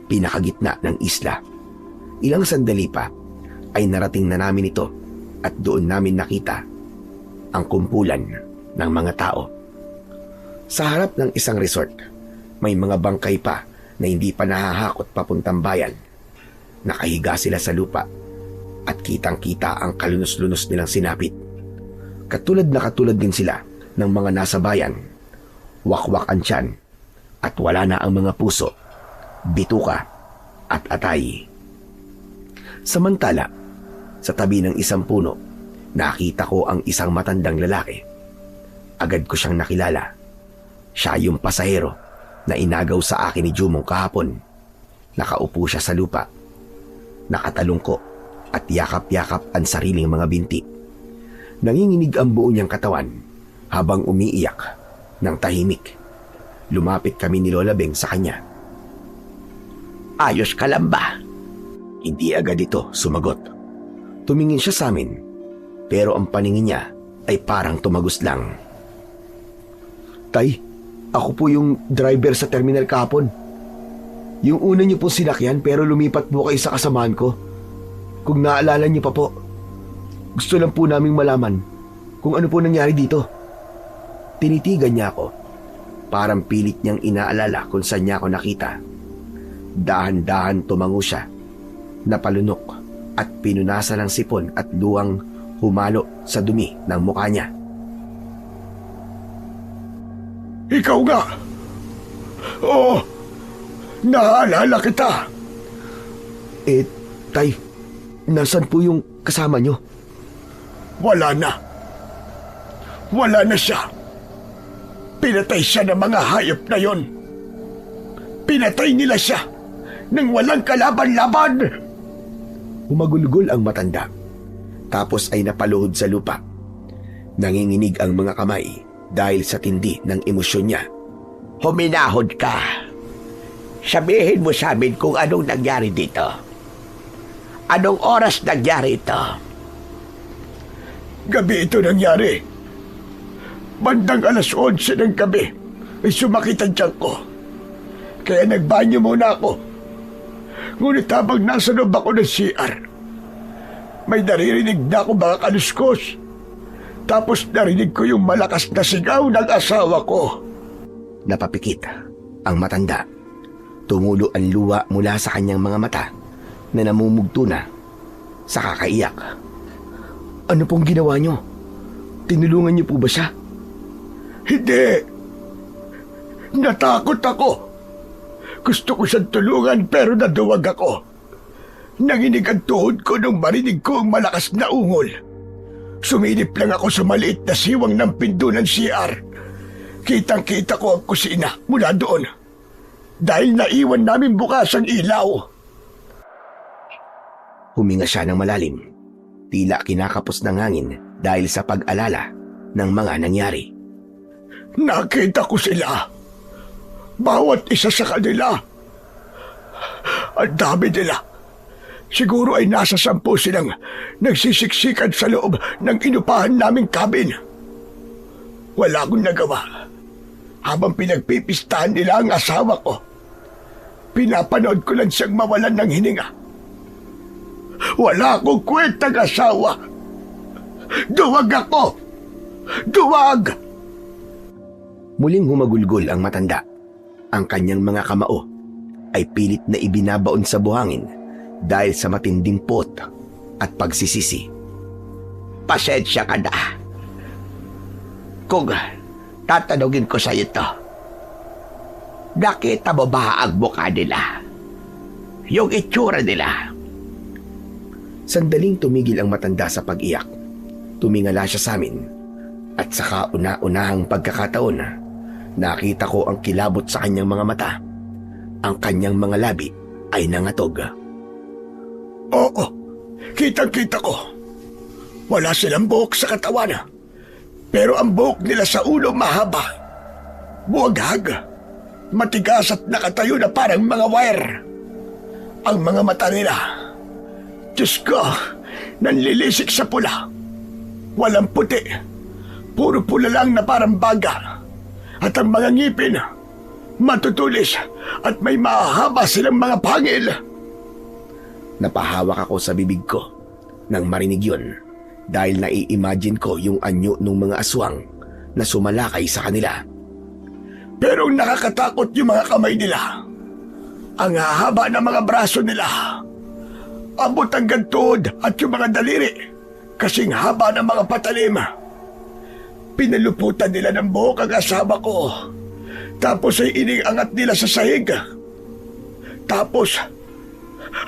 pinakagitna ng isla. Ilang sandali pa ay narating na namin ito at doon namin nakita ang kumpulan ng mga tao. Sa harap ng isang resort, may mga bangkay pa na hindi pa nahahakot papuntang bayan. Nakahiga sila sa lupa at kitang-kita ang kalunos-lunos nilang sinapit. Katulad din sila ng mga nasa bayan. Wakwak ang tiyan at wala na ang mga puso, bituka at atay. Samantala, sa tabi ng isang puno, nakita ko ang isang matandang lalaki. Agad ko siyang nakilala. Siya yung pasahero na inagaw sa akin ni Jumong kahapon. Nakaupo siya sa lupa. Nakatalungko at yakap-yakap ang sariling mga binti. Nanginginig ang buo niyang katawan habang umiiyak ng tahimik. Lumapit kami ni Lola Beng sa kanya. Ayos ka lang ba? Hindi agad ito sumagot. Tumingin siya sa amin, pero ang paningin niya ay parang tumagos lang. Tay, ako po yung driver sa terminal kahapon. Yung una niyo po sinakyan pero lumipat po kayo sa kasamahan ko. Kung naalala niyo pa po, gusto lang po naming malaman kung ano po nangyari dito. Tinitigan niya ako. Parang pilit niyang inaalala kung saan niya ako nakita. Dahan-dahan tumango siya. Napalunok at pinunasan ng sipon at luwang humalo sa dumi ng mukha niya. Ikaw nga! Oo, naalala kita. Tay, nasan po yung kasama niyo? Wala na. Wala na siya. Pinatay siya ng mga hayop na yon. Pinatay nila siya nang walang kalaban-laban. Humagulgol ang matanda. Tapos ay napaluhod sa lupa. Nanginginig ang mga kamay dahil sa tindi ng emosyon niya. Huminahod ka. Sabihin mo sa amin kung anong nangyari dito. Anong oras nangyari ito? Gabi ito nangyari. Bandang 11:11 ng gabi ay sumakit ang tiyan ko. Kaya nagbanyo muna ako. Ngunit habang nasa loob ako ng CR, may naririnig na ako mga kaluskos. Tapos narinig ko yung malakas na sigaw ng asawa ko. Napapikit ang matanda. Tumulo ang luha mula sa kanyang mga mata na namumugto na sa kakaiyak. Ano pong ginawa niyo? Tinulungan niyo po ba siya? Hindi. Natakot ako. Gusto ko siyang tulungan pero naduwag ako. Nanginig ang tuhod ko nung marinig ko ang malakas na ungol. Sumilip lang ako sa maliit na siwang ng pinto ng CR. Kitang-kita ko ang kusina mula doon. Dahil naiwan namin bukas ang ilaw. Huminga siya ng malalim. Tila kinakapos ng hangin dahil sa pag-alala ng mga nangyari. Nakita ko sila. Bawat isa sa kanila. Ang dami nila. Siguro ay nasa 10 silang nagsisiksikan sa loob ng inupahan naming cabin. Wala akong nagawa. Habang pinagpipistahan nila ang asawa ko, pinapanood ko lang siyang mawalan ng hininga. Wala akong kwentang asawa. Duwag ako! Duwag! Muling humagulgol ang matanda. Ang kanyang mga kamao ay pilit na ibinabaon sa buhangin dahil sa matinding pot at pagsisisi. Pasensya ka na. Kung tatanungin ko sa ito, nakita mo ba ang mukha nila? Yung itsura nila? Sandaling tumigil ang matanda sa pag-iyak. Tumingala siya sa amin at sa kauna-unahang pagkakataon, nakita ko ang kilabot sa kanyang mga mata. Ang kanyang mga labi ay nangatog. Oo, kitang-kita ko. Wala silang buhok sa katawan. Pero ang buhok nila sa ulo mahaba. Buwaghag. Matigas at nakatayo na parang mga wire. Ang mga mata nila, Diyos ko, nanlilisik sa pula. Walang puti. Puro pula lang na parang baga. At ang mga ngipin, matutulis at may mahaba silang mga pangil. Napahawak ako sa bibig ko nang marinig yun dahil nai-imagine ko yung anyo ng mga aswang na sumalakay sa kanila. Pero nakakatakot yung mga kamay nila. Ang hahaba ng mga braso nila. Abot hanggang tuhod at yung mga daliri kasing haba ng mga patalim. Pinaluputan nila ng buhok ang asawa ko. Tapos ay iniangat nila sa sahig. Tapos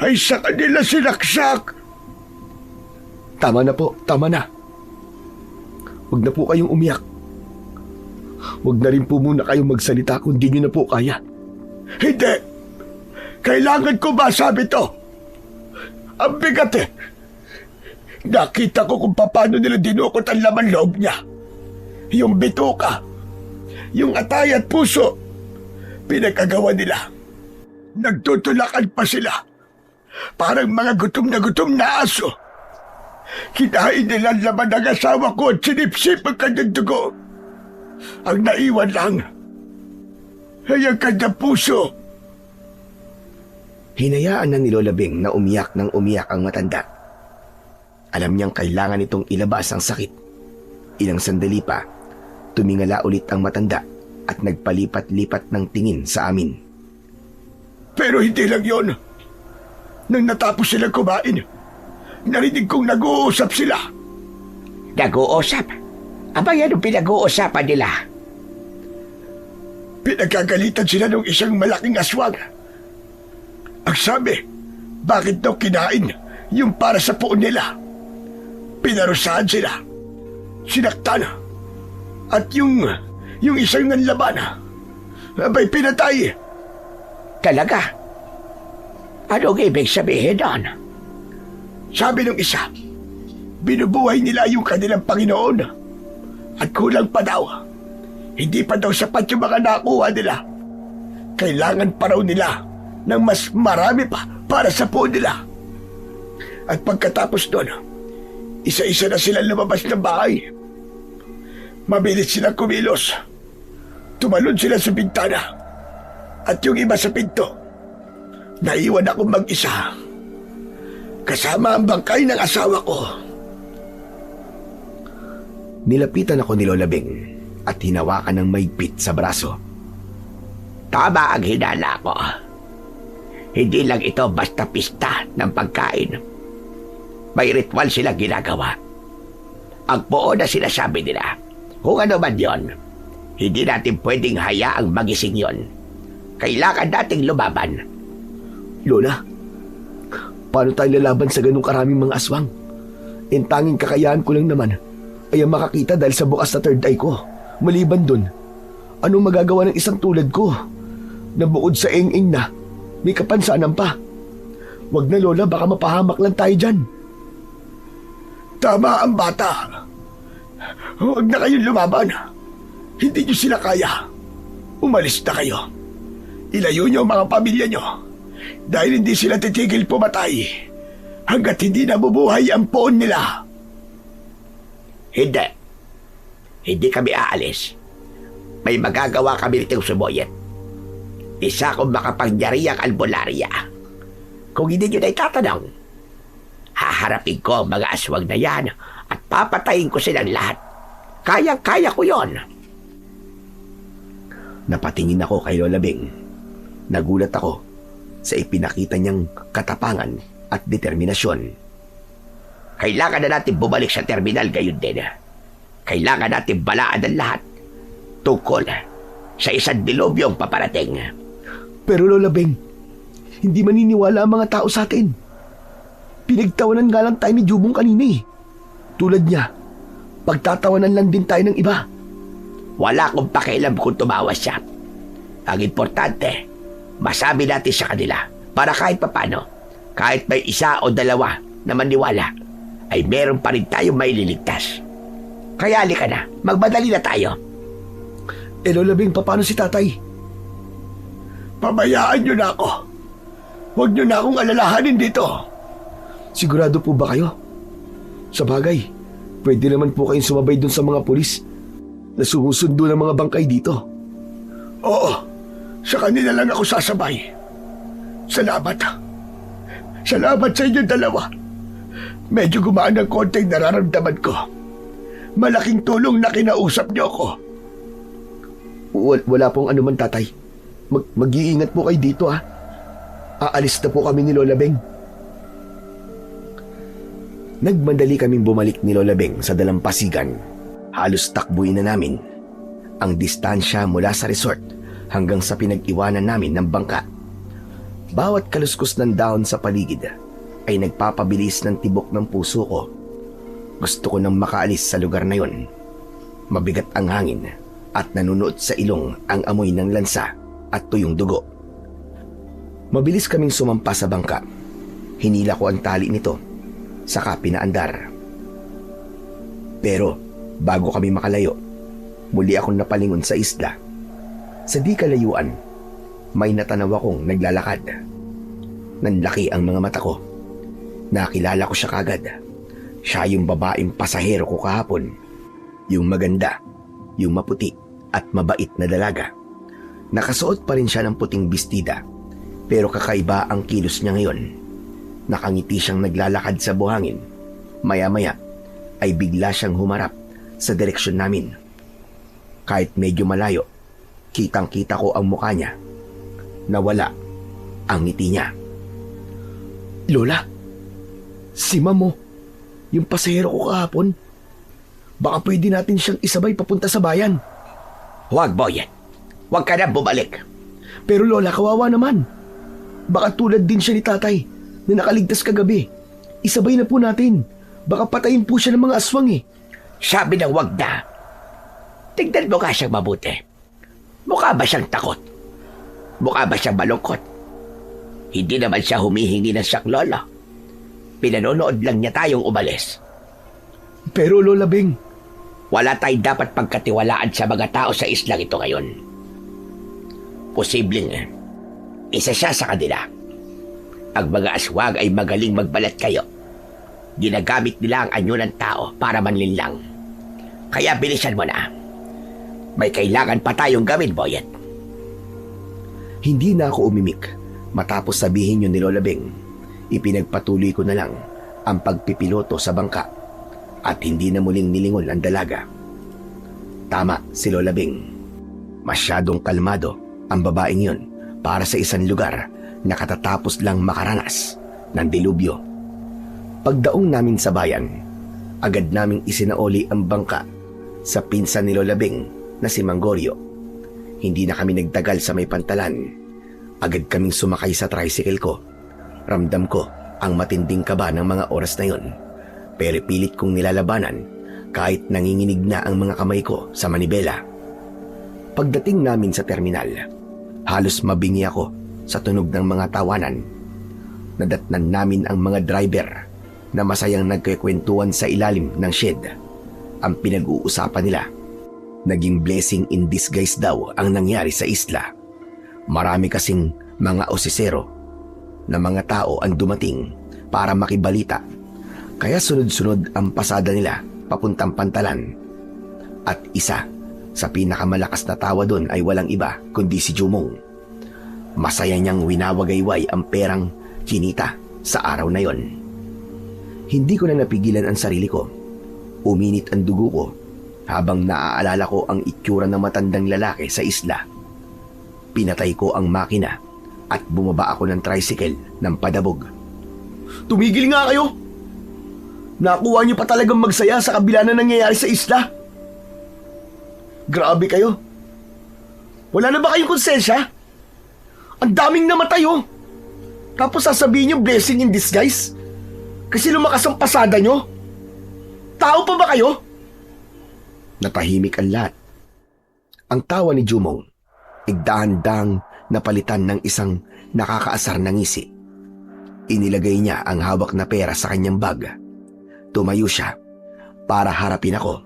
ay sa kanila sinaksak. Tama na po, tama na. Huwag na po kayong umiyak. Huwag na rin po muna kayong magsalita kung di nyo na po kaya. Hindi. Kailangan ko masabi to. Ang bigat eh. Nakita ko kung paano nila dinukot ang laman loob niya. Yung bituka, yung atay at puso, pinagkagawa nila. Nagtutulakan pa sila. Parang mga gutom na aso. Kinain nila ang laman ng asawa ko at sinipsip ang kanyang dugo. Ang naiwan lang ay ang kanyang puso. Hinayaan na ni Lola Beng na umiyak ng umiyak ang matanda. Alam niyang kailangan itong ilabas ang sakit. Ilang sandali pa, tumingala ulit ang matanda at nagpalipat-lipat ng tingin sa amin. Pero hindi lang yon. Nang natapos sila kumain, narinig kong nag-uusap sila. Nag-uusap? Aba yan ang pinag-uusapan nila. Pinagkagalitan sila ng isang malaking aswang. Ang sabi, bakit daw kinain yung para sa puon nila? Pinarusahan sila. Sinaktan. At yung isang nanlaban, abay pinatay. Talaga? Anong ibig sabihin doon? Sabi ng isa, binubuhay nila yung kanilang Panginoon. At kulang pa daw. Hindi pa daw sapat yung mga nakuha nila. Kailangan pa raw nila ng mas marami pa para sa puon nila. At pagkatapos doon, isa-isa na sila lumabas ng bahay. Mabilis silang kumilos. Tumalon sila sa bintana. At yung iba sa pinto, naiwan akong mag-isa. Kasama ang bangkay ng asawa ko. Nilapitan ako ni Lola Beng at hinawakan ng maigpit sa braso. Tama ang hinala ko. Hindi lang ito basta pista ng pagkain. May ritual sila ginagawa. Ang buo na sinasabi nila. Kung ano man yon, hindi natin pwedeng hayaang magising yon. Kailangan nating lumaban. Lola, paano tayo lalaban sa ganung karaming mga aswang? Ang tanging kakayahan ko lang naman ay ang makakita dahil sa bukas na third eye ko. Maliban dun, anong magagawa ng isang tulad ko na bukod sa eng-eng na may kapansanan pa? Wag na Lola, baka mapahamak lang tayo dyan. Tama ang bata. Huwag na kayong lumaban. Hindi nyo sila kaya. Umalis na kayo. Ilayo nyo ang mga pamilya nyo. Dahil hindi sila titigil pumatay hanggat hindi nabubuhay ang poon nila. Hindi. Hindi kami aalis. May magagawa kami nitong sumoyet. Isa akong makapangyarihang albularya. Kung hindi nyo na itatanong, haharapin ko ang mga aswang na yan at papatayin ko silang lahat. Kayang-kaya ko yon. Napatingin ako kay Lola Beng. Nagulat ako sa ipinakita niyang katapangan at determinasyon. Kailangan na natin bumalik sa terminal gayon din. Kailangan natin balaan ang lahat tungkol sa isang dilubyong paparating. Pero Lola Beng, hindi maniniwala ang mga tao sa atin. Pinagtawanan nga lang tayo ni Jubong kanina eh. Tulad niya, pagtatawanan lang din tayo ng iba. Wala akong pakialam kung tumawa siya. Ang importante, masabi natin sa kanila para kahit papano, kahit may isa o dalawa na maniwala, ay meron pa rin tayong maililigtas. Kaya halika na, magmadali na tayo. Lola Beng, paano si tatay? Pabayaan nyo na ako. Huwag nyo na akong alalahanin dito. Sigurado po ba kayo? Sa bagay, pwede naman po kayong sumabay dun sa mga pulis na sumusundo ng mga bangkay dito. Oo, sa kanila lang ako sasabay. Salamat. Salamat sa inyo dalawa. Medyo gumaan ng konting nararamdaman ko. Malaking tulong na kinausap niyo ako. Wala pong anuman tatay. Mag-iingat po kayo dito ha. Aalis na po kami ni Lola Beng. Nagmadali kaming bumalik ni Lola Beng sa dalampasigan. Halos takbuin na namin ang distansya mula sa resort hanggang sa pinag-iwanan namin ng bangka. Bawat kaluskos ng dahon sa paligid ay nagpapabilis ng tibok ng puso ko. Gusto ko nang makaalis sa lugar na yon. Mabigat ang hangin at nanunuot sa ilong ang amoy ng lansa at tuyong dugo. Mabilis kaming sumampa sa bangka. Hinila ko ang tali nito, saka pinaandar. Pero bago kami makalayo, muli akong napalingon sa isla. Sa di kalayuan, may natanaw akong naglalakad. Nanlaki ang mga mata ko. Nakilala ko siya kagad. Siya yung babaeng pasahero ko kahapon. Yung maganda, yung maputi at mabait na dalaga. Nakasuot pa rin siya ng puting bestida, pero kakaiba ang kilos niya ngayon. Nakangiti siyang naglalakad sa buhangin. Maya-maya ay bigla siyang humarap sa direksyon namin. Kahit medyo malayo, kitang-kita ko ang mukha niya. Nawala ang ngiti niya. Lola, si Mamo, yung pasahero ko kahapon. Baka pwede natin siyang isabay papunta sa bayan. Huwag, Boyet. Huwag ka na bumalik. Pero Lola, kawawa naman. Baka tulad din siya ni tatay na nakaligtas kagabi. Isabay na po natin. Baka patayin po siya ng mga aswang eh. Sabi na huwag na. Tignan mo nga siyang mabuti. Mukha ba siyang takot? Mukha ba siyang malungkot? Hindi naman siya humihingi ng saklolo. Pinanonood lang niya tayong umalis. Pero Lola Beng, Wala tayong dapat pagkatiwalaan sa mga tao sa islang ito ngayon. Posibleng isa siya sa kanila. Ang mga aswang ay magaling magbalat kayo. Ginagamit nila ang anyo ng tao para manlinlang. Kaya bilisan mo na. May kailangan pa tayong gawin, Boyet. Hindi na ako umimik matapos sabihin yun ni Lola Beng. Ipinagpatuloy ko na lang ang pagpipiloto sa bangka at hindi na muling nilingon ang dalaga. Tama si Lola Beng. Masyadong kalmado ang babaeng yun para sa isang lugar na katatapos lang makaranas ng dilubyo. Pagdaong namin sa bayan, agad naming isinaoli ang bangka sa pinsan ni Lola Beng na si Manggorio. Hindi na kami nagtagal sa may pantalan. Agad kaming sumakay sa tricycle ko. Ramdam ko ang matinding kaba ng mga oras na yon. Pero pilit kong nilalabanan kahit nanginginig na ang mga kamay ko sa manibela. Pagdating namin sa terminal, halos mabingi ako sa tunog ng mga tawanan. Nadatnan namin ang mga driver na masayang nagkikwentuhan sa ilalim ng shed. Ang pinag-uusapan nila, naging blessing in disguise daw ang nangyari sa isla. Marami kasing mga osisero na mga tao ang dumating para makibalita. Kaya sunod-sunod ang pasada nila papuntang pantalan. At isa sa pinakamalakas na tawa doon ay walang iba kundi si Jumong. Masaya niyang winawagayway ang perang kinita sa araw na yon. Hindi ko na napigilan ang sarili ko. Uminit ang dugo ko habang naaalala ko ang itsura ng matandang lalaki sa isla. Pinatay ko ang makina at bumaba ako ng tricycle ng padabog. tumigil nga kayo. Nakuha niyo pa talagang magsaya sa kabila na nangyayari sa isla. Grabe kayo. Wala na ba kayong konsensya? Ang daming namatay oh. Tapos sasabihin niyo blessing in disguise? Kasi lumakas ang pasada niyo? Tao pa ba kayo? Natahimik ang lahat. Ang tawa ni Jumong ay dahan-dahang napalitan ng isang nakakaasar na ngisi. Inilagay niya ang hawak na pera sa kanyang bag. Tumayo siya para harapin ako.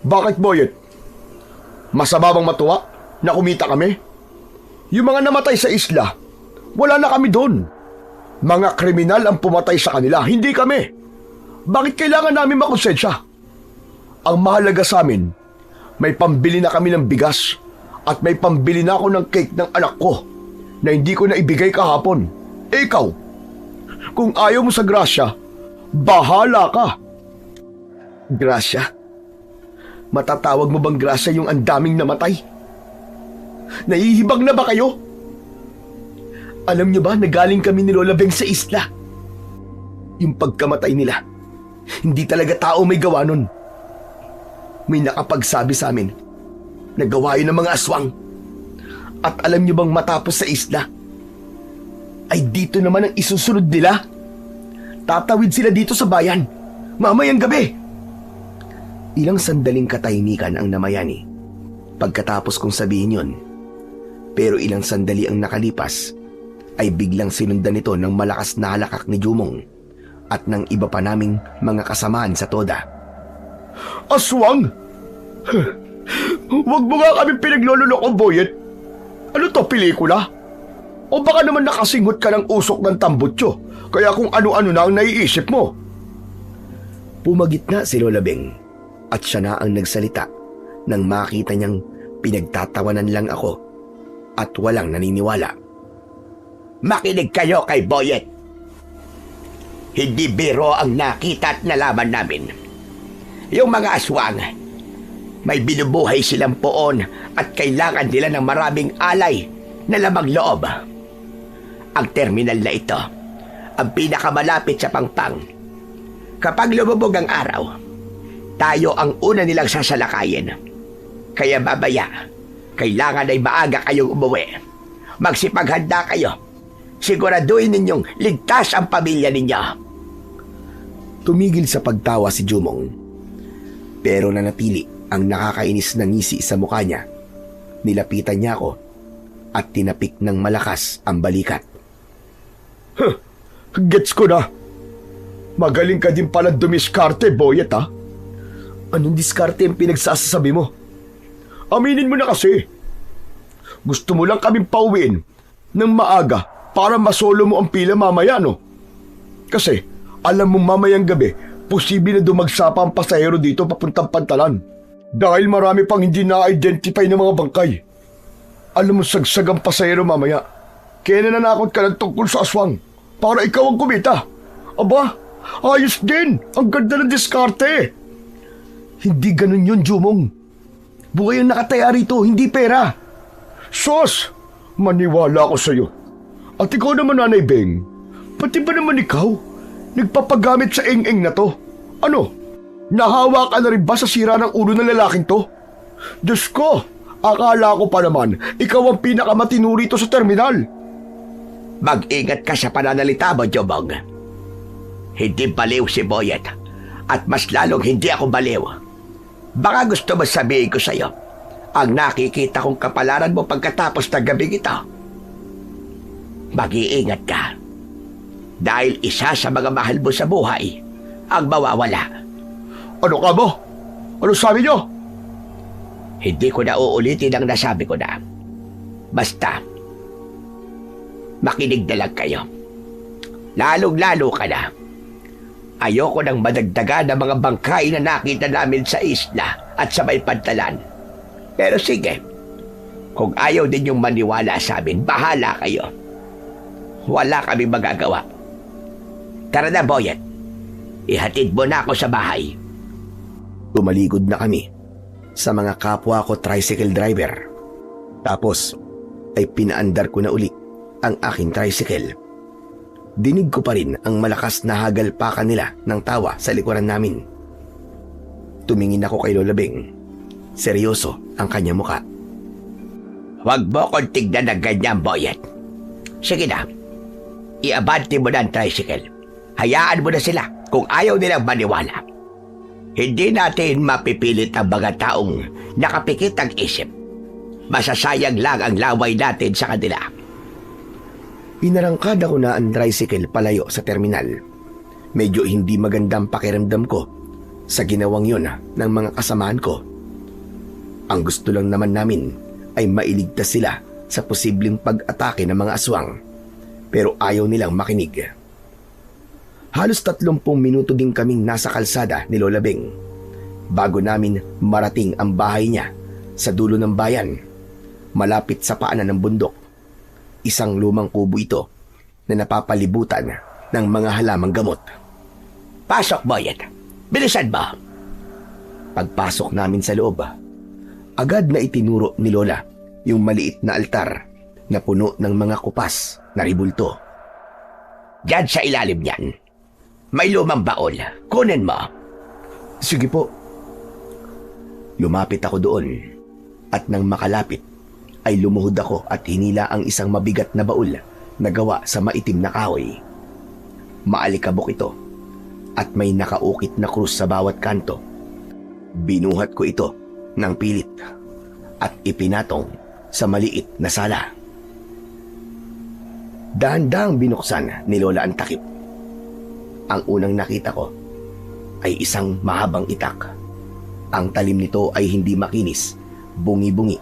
Bakit, Boyet? Masama bang matuwa na kumita kami? Yung mga namatay sa isla, wala na kami doon. Mga kriminal ang pumatay sa kanila, hindi kami. Bakit kailangan namin makonsensya? Ang mahalaga sa amin, may pambili na kami ng bigas at may pambili na ako ng cake ng anak ko na hindi ko na ibigay kahapon. Eh ikaw, kung ayaw mo sa grasya, bahala ka. Grasya? Matatawag mo bang grasya yung ang daming namatay? Nahihibang na ba kayo? Alam niyo ba na galing kami ni Lola Beng sa isla? Yung pagkamatay nila, hindi talaga tao may gawa nun. May nakapagsabi sa amin na gawa yun ng mga aswang. At alam niyo bang matapos sa isla, ay dito naman ang isusunod nila? Tatawid sila dito sa bayan, mamayang gabi. Ilang sandaling katahimikan ang namayani pagkatapos kong sabihin yon. Pero ilang sandali ang nakalipas ay biglang sinundan nito ng malakas na halakak ni Jumong at ng iba pa naming mga kasamaan sa toda. Aswang! Huwag mo nga kami pinaglololoko, Boyet. Ano to, pelikula? O baka naman nakasinghot ka ng usok ng tambutso, kaya kung ano-ano na ang naiisip mo. Pumagitna si Lola Beng at siya na ang nagsalita nang makita niyang pinagtatawanan lang ako at walang naniniwala. Makinig kayo kay Boyet. Hindi biro ang nakita at nalaman namin. Yung mga aswang, may binubuhay silang poon at kailangan nila ng maraming alay na lamang loob. Ang terminal na ito, ang pinakamalapit sa Pangpang. Kapag lumubog ang araw, tayo ang una nilang sasalakayin. Kaya babaya, kailangan ay maaga kayong umuwi. Magsipaghanda kayo. Siguraduhin ninyong ligtas ang pamilya ninyo. Tumigil sa pagtawa si Jumong, pero nanatili ang nakakainis na ngisi sa mukha niya. Nilapitan niya ako at tinapik ng malakas ang balikat. Gets ko na. Magaling ka din pala dumiskarte, Boyet, ha? Anong diskarte ang pinagsasasabi mo? Aminin mo na kasi. Gusto mo lang kaming pauwiin ng maaga para masolo mo ang pila mamaya, no? Kasi, alam mong mamayang gabi, posible na dumagsa pa ang pasahero dito papuntang Pantalan. Dahil marami pang hindi na-identify ng mga bangkay. Alam mo, sagsag ang pasahero mamaya. Kaya nananakot ka lang tungkol sa aswang para ikaw ang kumita. Aba, ayos din. Ang ganda ng diskarte. Hindi ganun yun, Jumong. Buhay ang nakataya rito, hindi pera. Sos, maniwala ako sa'yo. At ikaw naman, Nanay Beng, pati ba naman ikaw nagpapagamit sa eng-eng na to? Ano? Nahawa ka na rin ba sa sira ng ulo ng lalaking to? Diyos ko, akala ko pa naman ikaw ang pinakamatino rito sa terminal. Mag-ingat ka sa pananalita mo, Jumong. Hindi baliw si Boyet at mas lalong hindi ako baliw. Baka gusto mo sabihin ko sa'yo ang nakikita kong kapalaran mo pagkatapos ng gabing ito. Mag-iingat ka dahil isa sa mga mahal mo sa buhay ang mawawala. Ano ka mo? Ano sabi niyo? Hindi ko na uulitin ang nasabi ko na. Basta, makinig na lang kayo. Lalong-lalo ka na. Ayoko nang madagdagan ng mga bangkay na nakita namin sa isla at sa may Pantalan. Pero sige, kung ayaw din yung maniwala sa amin, bahala kayo. Wala kami magagawa. Tara na, Boyet. Ihatid mo na ako sa bahay. Tumaligod na kami sa mga kapwa ko tricycle driver. Tapos ay pinaandar ko na uli ang aking tricycle. Dinig ko pa rin ang malakas na hagalpakan nila ng tawa sa likuran namin. Tumingin ako kay Lola Beng. Seryoso ang kanya muka. Huwag mo kong tignan ng ganyan, Boyet. Sige na, iabante mo na ang tricycle. Hayaan mo na sila kung ayaw nilang maniwala. Hindi natin mapipilit ang mga taong nakapikit ang isip. Masasayang lang ang laway natin sa kanila. Pinarangkad ako na ang tricycle palayo sa terminal. Medyo hindi magandang pakiramdam ko sa ginawang yun ng mga kasamaan ko. Ang gusto lang naman namin ay mailigtas sila sa posibleng pag-atake ng mga aswang. Pero ayaw nilang makinig. Halos 30 minuto din kaming nasa kalsada ni Lola Beng bago namin marating ang bahay niya sa dulo ng bayan, malapit sa paanan ng bundok. Isang lumang kubo ito na napapalibutan ng mga halamang gamot. Pasok, Boyet. Bilisan mo. Pagpasok namin sa loob, agad na itinuro ni Lola yung maliit na altar na puno ng mga kupas na ribulto. Diyan sa ilalim niyan, may lumang baol. Kunin mo. Sige po. Lumapit ako doon at nang makalapit ay lumuhod ako at hinila ang isang mabigat na baul na gawa sa maitim na kahoy. Maalikabok ito at may nakaukit na krus sa bawat kanto. Binuhat ko ito ng pilit at ipinatong sa maliit na sala. Dahan-dahang binuksan ni Lola ang takip. Ang unang nakita ko ay isang mahabang itak. Ang talim nito ay hindi makinis, bungi-bungi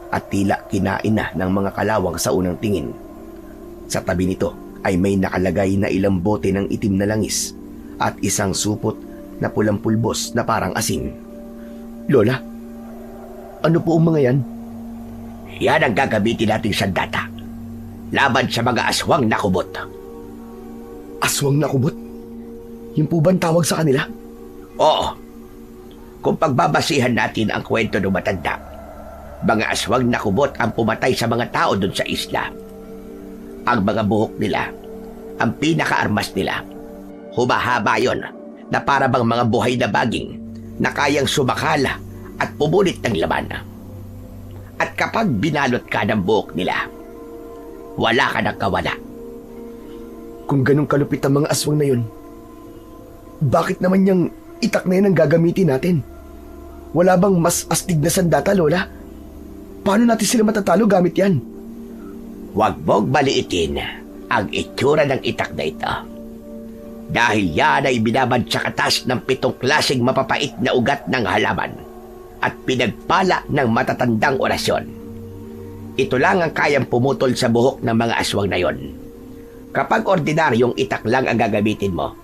at tila kinain na ng mga kalawang sa unang tingin. Sa tabi nito ay may nakalagay na ilang bote ng itim na langis at isang supot na pulang pulbos na parang asin. Lola, ano po ang mga yan? Yan ang gagamitin nating sandata laban sa mga aswang na kubot. Aswang na kubot? Yung po bang tawag sa kanila? Oo. Kung pagbabasihan natin ang kwento ng matanda, mga aswang na kubot ang pumatay sa mga tao doon sa isla. Ang mga buhok nila, ang pinakaarmas nila, humahaba yon na para bang mga buhay na baging na kayang sumakala at pumunit ng laman. At kapag binalot ka ng buhok nila, wala ka nang kawala. Kung ganun kalupit ang mga aswang na yun, bakit naman yung itak na yan ang gagamitin natin? Wala bang mas astig na sandata, Lola? Paano natin sila matatalo gamit yan? Huwag mong maliitin ang itsura ng itak na ito. Dahil yan ay binabad sa katas ng 7 klaseng mapapait na ugat ng halaman at pinagpala ng matatandang orasyon. Ito lang ang kayang pumutol sa buhok ng mga aswang na yon. Kapag ordinaryong itak lang ang gagamitin mo,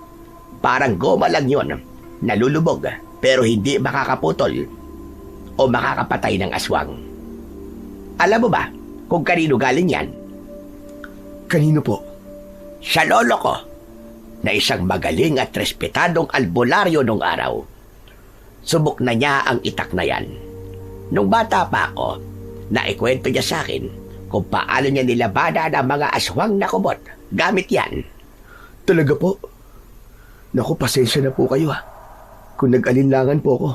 parang goma lang yon, nalulubog pero hindi makakaputol o makakapatay ng aswang. Alam mo ba kung kanino galing yan? Kanino po? Sa lolo ko, na isang magaling at respetadong albularyo nung araw. Subok na niya ang itak na yan. Nung bata pa ako, naikwento niya sa akin kung paano niya nilabanan ang mga aswang na kubot gamit yan. Talaga po? Naku, pasensya na po kayo kung nag-alinlangan po ako.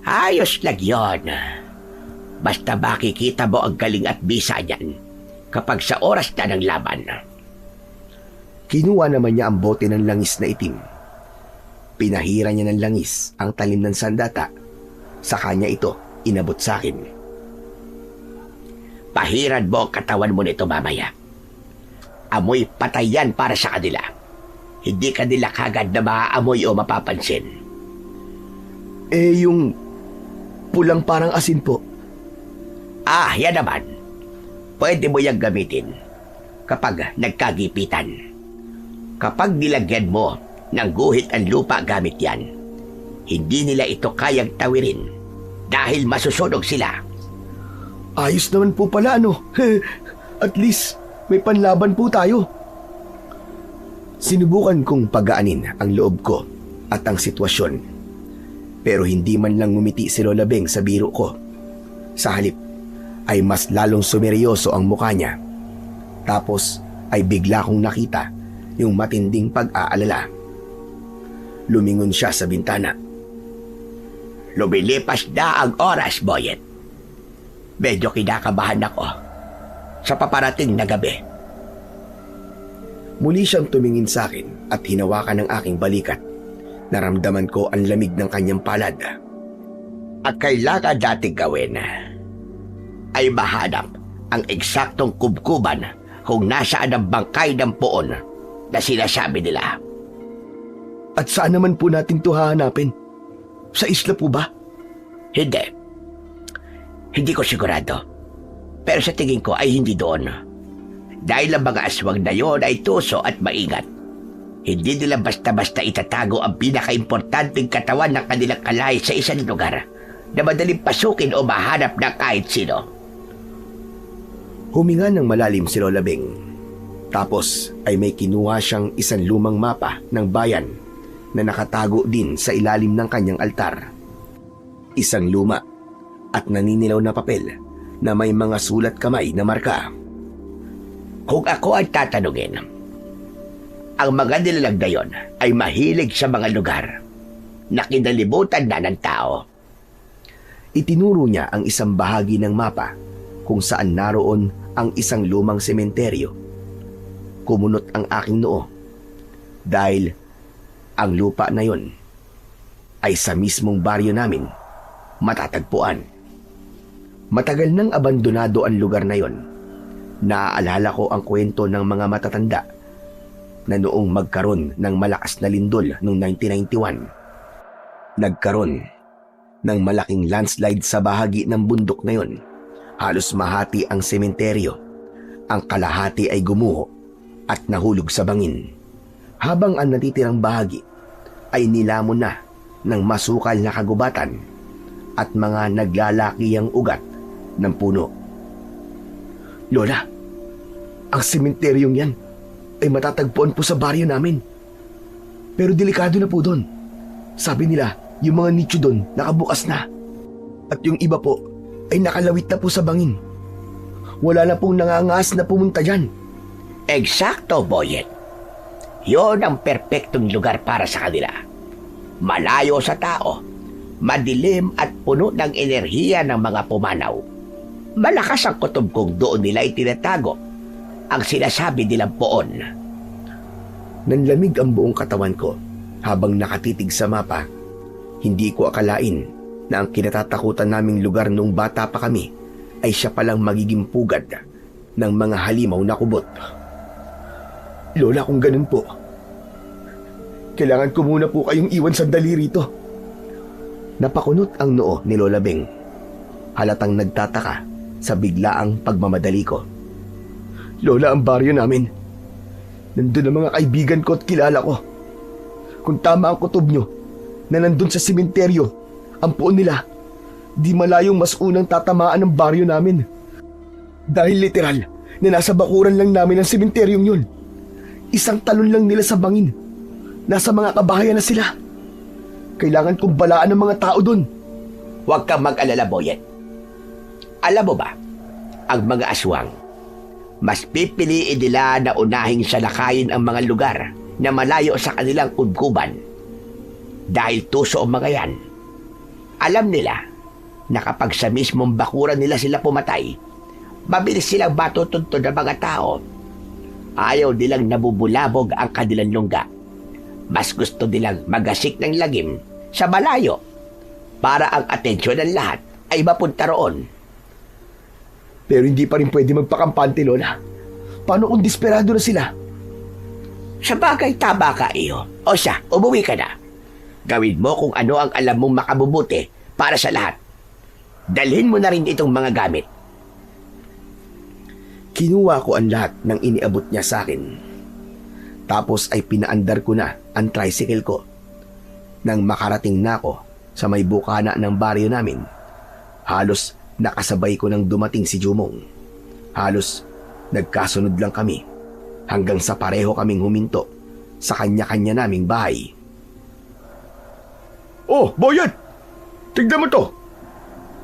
Ayos lang yun. Basta makikita mo ang galing at bisa niyan kapag sa oras na ng laban. Kinuha naman niya ang bote ng langis na itim. Pinahira niya ng langis ang talim ng sandata. Sa kanya ito inabot sa akin. Pahiran mo ang katawan mo nito mamaya. Amoy patay yan para sa kanila. Hindi kanila kagad na maaamoy o mapapansin. Yung pulang parang asin po. Yan naman. Pwede mo yung gamitin kapag nagkagipitan. Kapag nilagyan mo ng guhit ang lupa gamit yan, hindi nila ito kayang tawirin dahil masusunog sila. Ayos naman po pala, At least, may panlaban po tayo. Sinubukan kong pagaanin ang loob ko at ang sitwasyon. Pero hindi man lang ngumiti si Lola Beng sa biro ko. Sa halip, ay mas lalong sumeryoso ang mukha niya. Tapos ay bigla kong nakita yung matinding pag-aalala. Lumingon siya sa bintana. Lumilipas na ang oras, Boyet. Medyo kinakabahan ako sa paparating na gabi. Muli siyang tumingin sa akin at hinawakan ng aking balikat. Naramdaman ko ang lamig ng kanyang palad. Ang kailangan nating gawin ay mahanap ang eksaktong kubkuban kung nasaan ang bangkay ng poon na sinasabi nila. At saan naman po natin ito hahanapin? Sa isla po ba? Hindi. Hindi ko sigurado. Pero sa tingin ko ay hindi doon. Dahil ang mga aswang na yon ay tuso at maingat. Hindi nila basta-basta itatago ang pinaka-importanting katawan ng kanilang kalay sa isang lugar na madaling pasukin o mahanap ng kahit sino. Huminga ng malalim si Lola Beng. Tapos ay may kinuha siyang isang lumang mapa ng bayan na nakatago din sa ilalim ng kanyang altar. Isang luma at naninilaw na papel na may mga sulat kamay na marka. Kung ako ay tatanungin, ang mga nilalang na yon ay mahilig sa mga lugar na kinalimutan na ng tao. Itinuro niya ang isang bahagi ng mapa kung saan naroon ang isang lumang sementeryo. Kumunot ang aking noo dahil ang lupa na yon ay sa mismong baryo namin matatagpuan. Matagal nang abandonado ang lugar na yon Naaalala ko ang kwento ng mga matatanda na noong magkaroon ng malakas na lindol noong 1991. Nagkaroon ng malaking landslide sa bahagi ng bundok na yon. Halos mahati ang sementeryo. Ang kalahati ay gumuho at nahulog sa bangin. Habang ang natitirang bahagi ay nilamon na ng masukal na kagubatan at mga naglalakiyang ugat ng puno. Lola, ang sementeryong yan ay matatagpuan po sa baryo namin. Pero delikado na po doon. Sabi nila, yung mga nicho doon nakabukas na. At yung iba po ay nakalawit na po sa bangin. Wala na pong nangangas na pumunta dyan. Eksakto, Boyet. Yon ang perpektong lugar para sa kanila. Malayo sa tao, madilim at puno ng enerhiya ng mga pumanaw. Malakas ang kutob kung doon nila itinatago ang sinasabi nilang poon. Nanlamig ang buong katawan ko habang nakatitig sa mapa. Hindi ko akalain na ang kinatatakutan naming lugar nung bata pa kami ay siya palang magiging pugad ng mga halimaw na kubot. Lola, kung ganun po, kailangan ko muna po kayong iwan sandali rito. Napakunot ang noo ni Lola Beng. Halatang nagtataka sa biglaang pagmamadali ko. Lola, ang baryo namin. Nandun ang mga kaibigan ko at kilala ko. Kung tama ang kutob nyo na nandun sa sementeryo, ang puon nila, di malayong mas unang tatamaan ng baryo namin. Dahil literal na nasa bakuran lang namin ang sementeryong yun. Isang talon lang nila sa bangin. Nasa mga kabahayan na sila. Kailangan kong balaan ng mga tao dun. Huwag kang mag-alala, Boyet. Alam mo ba, ang mga aswang, mas pipiliin nila na unahing salakayin ang mga lugar na malayo sa kanilang kubkuban. Dahil tuso ang mga yan, alam nila na kapag sa mismong bakuran nila sila pumatay, mabilis silang matutuntun ng mga tao. Ayaw nilang nabubulabog ang kanilang lungga. Mas gusto nilang magasik ng lagim sa malayo para ang atensyon ng lahat ay mapunta roon. Pero hindi pa rin pwede magpakampante, Lola. Paano kung desperado na sila? Sa bagay, tama ka, iyo. O siya, umuwi ka na. Gawin mo kung ano ang alam mong makabubuti para sa lahat. Dalhin mo na rin itong mga gamit. Kinuha ko ang lahat ng iniabot niya sa akin. Tapos ay pinaandar ko na ang tricycle ko. Nang makarating na ako sa may bukana ng baryo namin, halos nakasabay ko nang dumating si Jumong. Halos nagkasunod lang kami hanggang sa pareho kaming huminto sa kanya-kanya naming bahay. Oh, Boyet! Tignan mo to!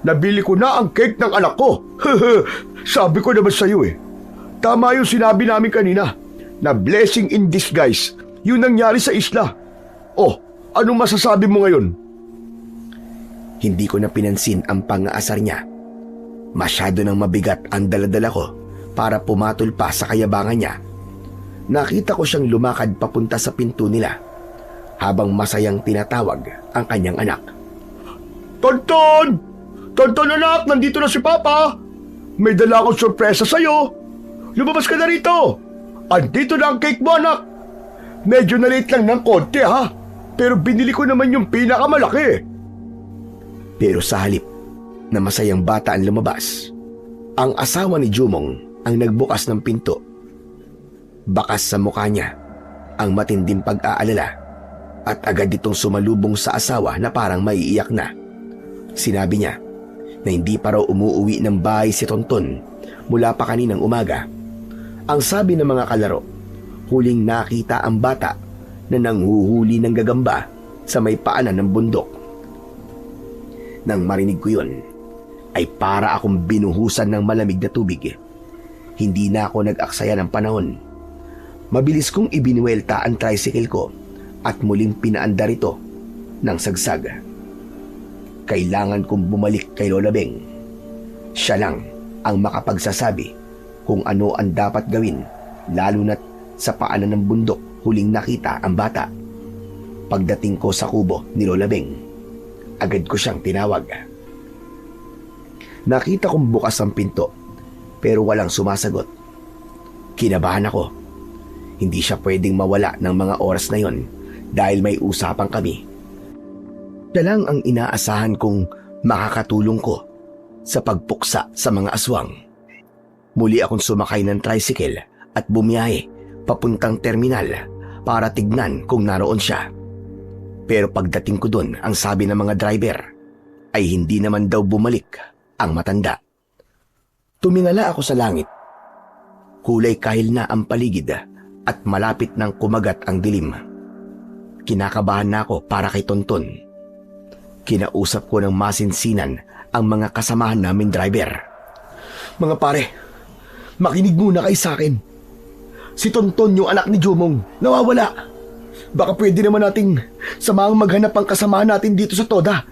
Nabili ko na ang cake ng anak ko. Sabi ko naman sa'yo eh. Tama yung sinabi namin kanina na blessing in disguise yung nangyari sa isla. Oh, anong masasabi mo ngayon? Hindi ko na pinansin ang pang-aasar niya. Masyado nang mabigat ang daladala ko para pumatol pa sa kayabangan niya. Nakita ko siyang lumakad papunta sa pinto nila habang masayang tinatawag ang kanyang anak. Tonton! Tonton anak, nandito na si Papa! May dala akong sorpresa sa'yo! Lumabas ka na rito! Andito na ang cake mo, anak! Medyo na-late lang ng konti, ha? Pero binili ko naman yung pinakamalaki. Pero sa halip na masayang bata ang lumabas, ang asawa ni Jumong ang nagbukas ng pinto. Bakas sa mukha niya ang matinding pag-aalala at agad itong sumalubong sa asawa na parang maiiyak na. Sinabi niya na hindi pa raw umuuwi ng bahay si Tonton mula pa kaninang umaga. Ang sabi ng mga kalaro, huling nakita ang bata na nanghuhuli ng gagamba sa may paanan ng bundok. Nang marinig ko yun, ay para akong binuhusan ng malamig na tubig. Hindi na ako nag-aksaya ng panahon. Mabilis kong ibinuwelta ang tricycle ko at muling pinaandar ito ng sagsag. Kailangan kong bumalik kay Lola Beng. Siya lang ang makapagsasabi kung ano ang dapat gawin, lalo na't sa paanan ng bundok huling nakita ang bata. Pagdating ko sa kubo ni Lola Beng, agad ko siyang tinawag. Nakita kong bukas ang pinto pero walang sumasagot. Kinabahan ako. Hindi siya pwedeng mawala ng mga oras na yon dahil may usapan kami. Siya lang ang inaasahan kong makakatulong ko sa pagpuksa sa mga aswang. Muli akong sumakay ng tricycle at bumiyahe papuntang terminal para tignan kung naroon siya. Pero pagdating ko doon, ang sabi ng mga driver ay hindi naman daw bumalik ang matanda. Tumingala ako sa langit. Kulay kahil na ang paligid at malapit nang kumagat ang dilim. Kinakabahan na ako para kay Tonton. Kinausap ko ng masinsinan ang mga kasamahan namin driver. Mga pare, makinig muna kayo sa akin. Si Tonton, yung anak ni Jumong, nawawala. Baka pwede naman nating samahang maghanap ang kasamahan natin dito sa Toda.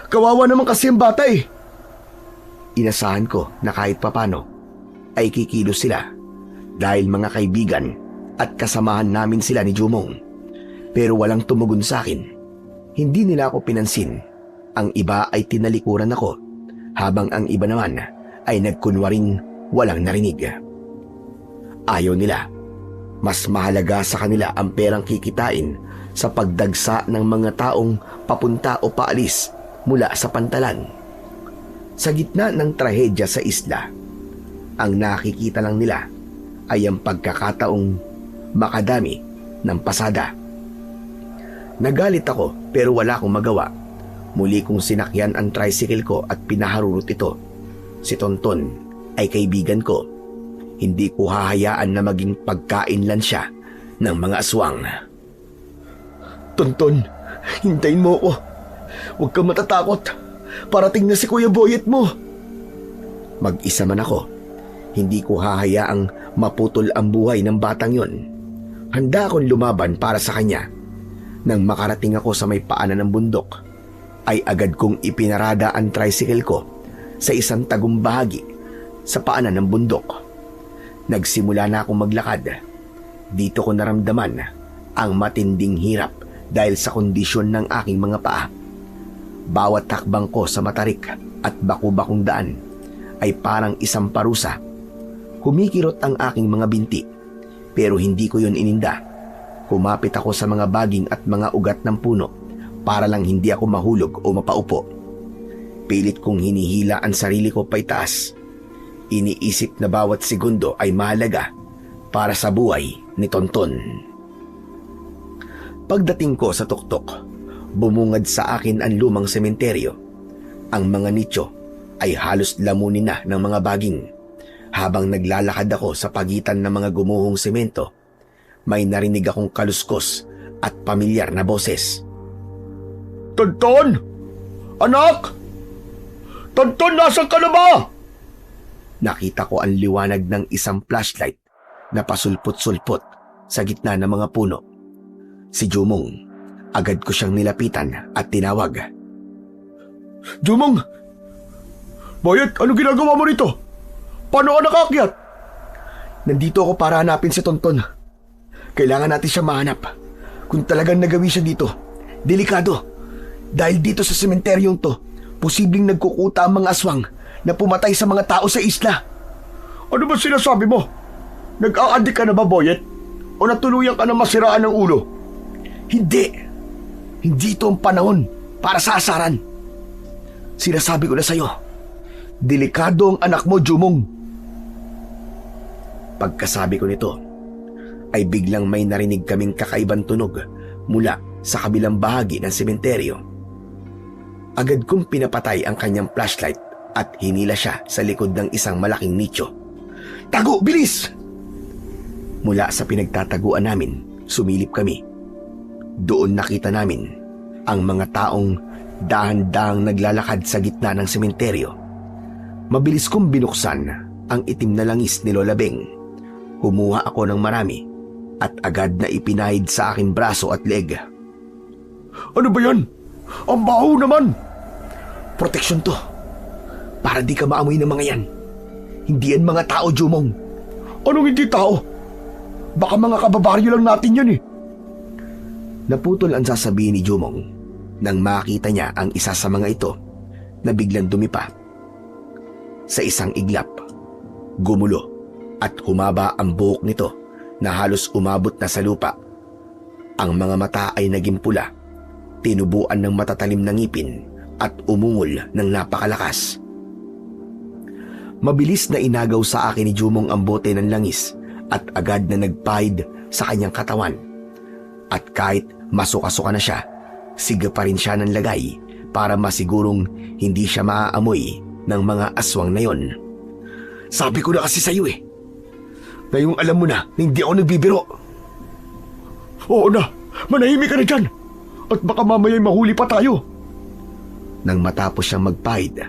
Kawawa naman kasi ang bata eh. Inasahan ko na kahit papano ay kikilos sila dahil mga kaibigan at kasamahan namin sila ni Jumong. Pero walang tumugon sa akin. Hindi nila ako pinansin. Ang iba ay tinalikuran ako habang ang iba naman ay nagkunwaring walang narinig. Ayaw nila. Mas mahalaga sa kanila ang perang kikitain sa pagdagsa ng mga taong papunta o paalis mula sa pantalan. Sa gitna ng trahedya sa isla, ang nakikita lang nila ay ang pagkakataong makadami ng pasada. Nagalit ako pero wala akong magawa. Muli kong sinakyan ang tricycle ko at pinaharurot ito. Si Tonton ay kaibigan ko. Hindi ko hahayaan na maging pagkain lang siya ng mga aswang. Tonton, hintayin mo ako. Huwag kang matatakot. Parating na si Kuya Boyet mo. Mag-isa man ako, hindi ko hahayaang maputol ang buhay ng batang yon. Handa akong lumaban para sa kanya. Nang makarating ako sa may paanan ng bundok, ay agad kong ipinarada ang tricycle ko sa isang tagong bahagi sa paanan ng bundok. Nagsimula na akong maglakad. Dito ko naramdaman ang matinding hirap dahil sa kondisyon ng aking mga paa. Bawat takbang ko sa matarik at baku-bakong daan ay parang isang parusa. Kumikirot ang aking mga binti pero hindi ko yun ininda. Kumapit ako sa mga baging at mga ugat ng puno para lang hindi ako mahulog o mapaupo. Pilit kong hinihila ang sarili ko paitaas. Iniisip na bawat segundo ay mahalaga para sa buhay ni Tonton. Pagdating ko sa tuktok, bumungad sa akin ang lumang sementeryo. Ang mga nicho ay halos lamunin na ng mga baging. Habang naglalakad ako sa pagitan ng mga gumuhong semento, may narinig akong kaluskos at pamilyar na boses. Tonton! Anak! Tonton, nasan ka na ba? Nakita ko ang liwanag ng isang flashlight na pasulpot-sulpot sa gitna ng mga puno. Si Jumong. Agad ko siyang nilapitan at tinawag. Jumong! Boyet, ano ginagawa mo rito? Paano ka nakakyat? Nandito ako para hanapin si Tonton. Kailangan natin siya mahanap. Kung talagang nagawi siya dito, delikado. Dahil dito sa sementeryong to, posibleng nagkukuta ang mga aswang na pumatay sa mga tao sa isla. Ano ba sinasabi mo? Nag-aadik ka na ba, Boyet? O natuluyan ka na masiraan ng ulo? Hindi. Hindi ito ang panahon para sa asaran. Sinasabi ko na sa'yo, delikado ang anak mo, Jumong. Pagkasabi ko nito, ay biglang may narinig kaming kakaibang tunog mula sa kabilang bahagi ng sementeryo. Agad kong pinapatay ang kanyang flashlight at hinila siya sa likod ng isang malaking nicho. Tago! Bilis! Mula sa pinagtataguan namin, sumilip kami. Doon nakita namin ang mga taong dahan-dahang naglalakad sa gitna ng sementeryo. Mabilis kong binuksan ang itim na langis ni Lola Beng. Kumuha ako ng marami at agad na ipinahid sa aking braso at leg. Ano ba yan? Ang baho naman! Proteksyon to. Para di ka maamoy ng mga yan. Hindi yan mga tao, Jumong. Anong hindi tao? Baka mga kababaryo lang natin yan eh. Naputol ang sasabihin ni Jumong nang makita niya ang isa sa mga ito na biglang dumipa. Sa isang iglap, gumulo at humaba ang buhok nito na halos umabot na sa lupa. Ang mga mata ay naging pula, tinubuan ng matatalim na ngipin at umungol ng napakalakas. Mabilis na inagaw sa akin ni Jumong ang bote ng langis at agad na nagpahid sa kanyang katawan. At kahit masuka-suka na siya, siga pa rin siya ng lagay para masigurong hindi siya maaamoy ng mga aswang na yon. Sabi ko na kasi sa'yo eh. Ngayong alam mo na hindi ako nagbibiro. Oo na, manahimik ka na dyan. At baka mamaya'y mahuli pa tayo. Nang matapos siyang magpahid,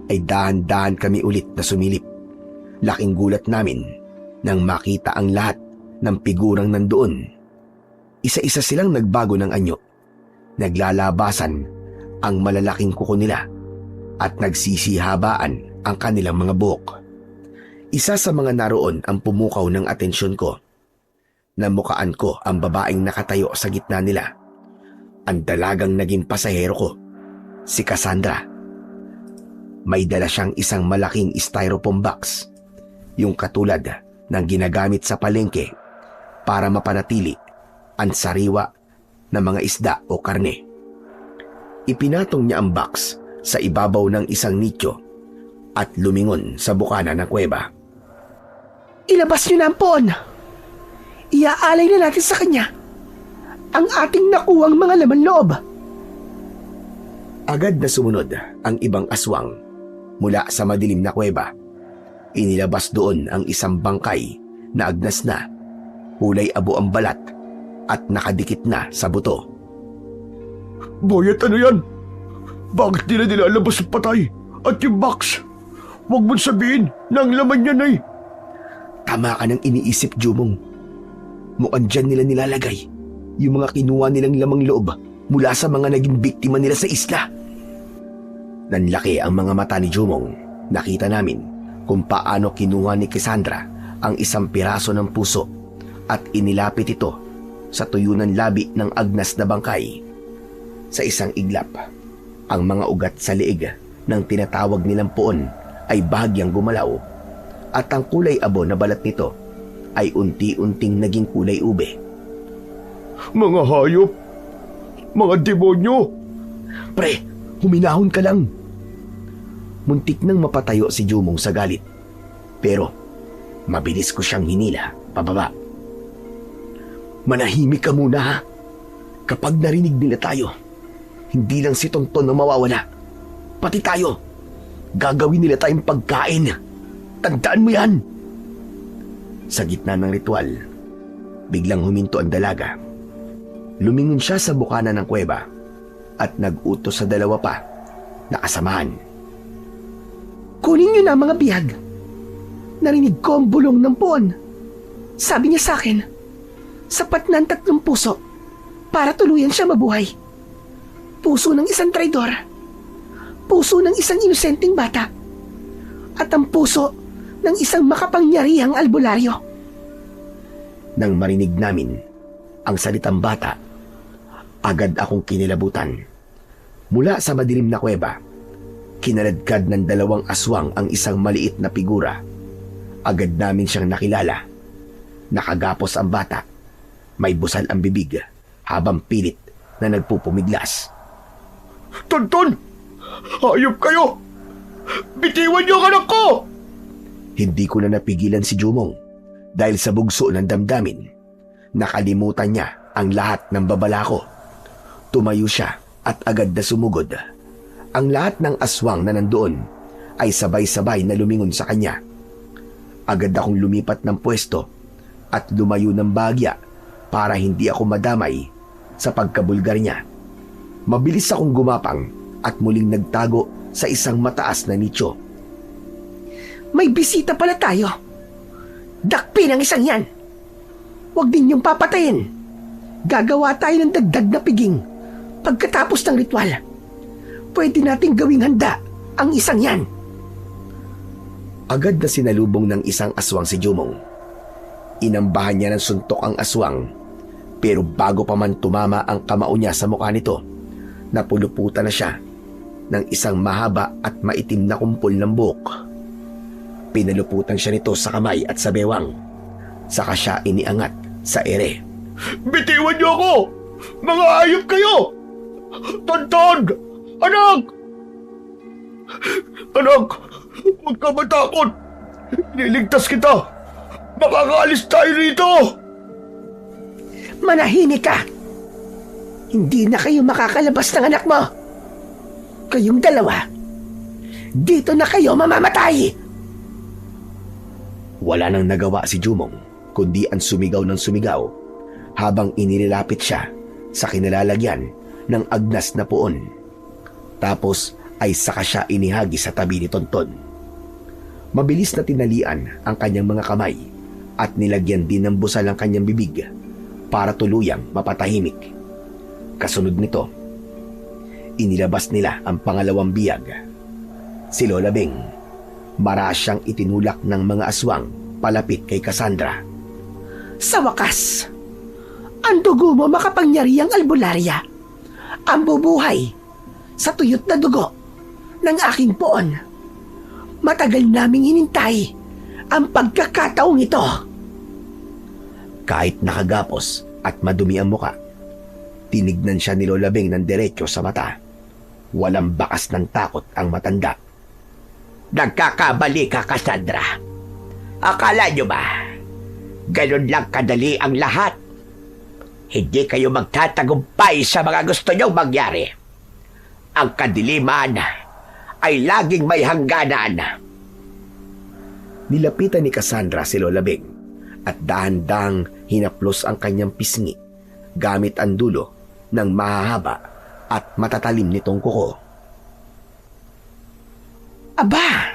ay dahan-dahan kami ulit na sumilip. Laking gulat namin nang makita ang lahat ng figurang nandoon. Isa-isa silang nagbago ng anyo. Naglalabasan ang malalaking kuko nila at nagsisihabaan ang kanilang mga buhok. Isa sa mga naroon ang pumukaw ng atensyon ko. Namukaan ko ang babaeng nakatayo sa gitna nila. Ang dalagang naging pasahero ko, si Cassandra. May dala siyang isang malaking styrofoam box, yung katulad ng ginagamit sa palengke para mapanatili ang sariwa ng mga isda o karne. Ipinatong niya ang box sa ibabaw ng isang nicho at lumingon sa bukana ng kuweba. Ilabas niyo na ang poon. Iaalay na natin sa kanya ang ating nakuwang mga laman loob. Agad na sumunod ang ibang aswang mula sa madilim na kuweba. Inilabas doon ang isang bangkay na agnas na, kulay abo ang balat at nakadikit na sa buto. Boyet, ano yan? Bakit nila nilalabas ang patay? At yung box? Huwag mong sabihin na ang laman yan ay... Tama ka ng iniisip, Jumong. Mukhang dyan nila nilalagay yung mga kinuha nilang lamang loob mula sa mga naging biktima nila sa isla. Nanlaki ang mga mata ni Jumong. Nakita namin kung paano kinuha ni Cassandra ang isang piraso ng puso at inilapit ito sa tuyunan labi ng agnas na bangkay. Sa isang iglap, ang mga ugat sa liig ng tinatawag nilang poon ay bahagyang gumalaw at ang kulay abo na balat nito ay unti-unting naging kulay ube. Mga hayop! Mga demonyo! Pre, huminahon ka lang. Muntik nang mapatayo si Jumong sa galit. Pero mabilis ko siyang hinila pababa. Manahimik ka muna ha. Kapag narinig nila tayo, hindi lang si Tonton ang mawawala. Pati tayo. Gagawin nila tayong pagkain. Tandaan mo yan. Sa gitna ng ritual, biglang huminto ang dalaga. Lumingon siya sa bukana ng kuweba at nag-utos sa dalawa pa na kasamahan. Kunin niyo na ang mga bihag. Narinig ko ang bulong ng poon. Sabi niya sa akin, sapat na ang 3 puso para tuluyan siya mabuhay. Puso ng isang traidor, puso ng isang inosenteng bata, at ang puso ng isang makapangyarihang albularyo. Nang marinig namin ang salitang bata, agad akong kinilabutan. Mula sa madilim na kuweba, kinaladkad ng 2 aswang ang isang maliit na figura. Agad namin siyang nakilala. Nakagapos ang bata. May busal ang bibig habang pilit na nagpupumiglas. Tonton! Hayop kayo! Bitiwan niyo ang anak ko! Hindi ko na napigilan si Jumong dahil sa bugso ng damdamin. Nakalimutan niya ang lahat ng babala ko. Tumayo siya at agad na sumugod. Ang lahat ng aswang na nandoon ay sabay-sabay na lumingon sa kanya. Agad akong lumipat ng pwesto at lumayo ng bahagya para hindi ako madamay sa pagkabulgar niya. Mabilis akong gumapang at muling nagtago sa isang mataas na nicho. May bisita pala tayo. Dakpin ang isang yan. Huwag din niyong papatayin. Gagawa tayo ng dagdag na piging pagkatapos ng ritual. Pwede nating gawing handa ang isang yan. Agad na sinalubong ng isang aswang si Jumong. Inambahan niya ng suntok ang aswang, pero bago pa man tumama ang kamao niya sa mukha nito, napuluputan na siya ng isang mahaba at maitim na kumpol ng buhok. Pinaluputan siya nito sa kamay at sa bewang. Saka siya iniangat sa ere. Bitiwan niyo ako! Mga ayop kayo! Tonton! Anak! Anak! Huwag ka matakot! Niligtas kita! Makakaalis tayo rito! Manahimik ka! Hindi na kayo makakalabas ng anak mo! Kayong dalawa, dito na kayo mamamatay! Wala nang nagawa si Jumong kundi ang sumigaw ng sumigaw habang inililapit siya sa kinalalagyan ng agnas na puon. Tapos ay saka siya inihagi sa tabi ni Tonton. Mabilis na tinalian ang kanyang mga kamay at nilagyan din ng busal ang kanyang bibig para tuluyang mapatahimik. Kasunod nito, inilabas nila ang pangalawang biyag. Si Lola Beng, mara siyang itinulak ng mga aswang palapit kay Cassandra. Sa wakas, ang dugo mo makapangyarihang albularya ang bubuhay sa tuyot na dugo ng aking poon. Matagal naming hinintay ang pagkakataong ito. Kahit nakagapos at madumi ang muka, tinignan siya ni Lola Beng ng diretso sa mata. Walang bakas ng takot ang matanda. Nagkakabali ka, Cassandra. Akala nyo ba, ganun lang kadali ang lahat? Hindi kayo magtatagumpay sa mga gusto nyong mangyari. Ang kadiliman ay laging may hangganan. Nilapitan ni Cassandra si Lola Beng at dahan-dahang hinaplos ang kanyang pisngi gamit ang dulo ng mahahaba at matatalim nitong kuko. Aba,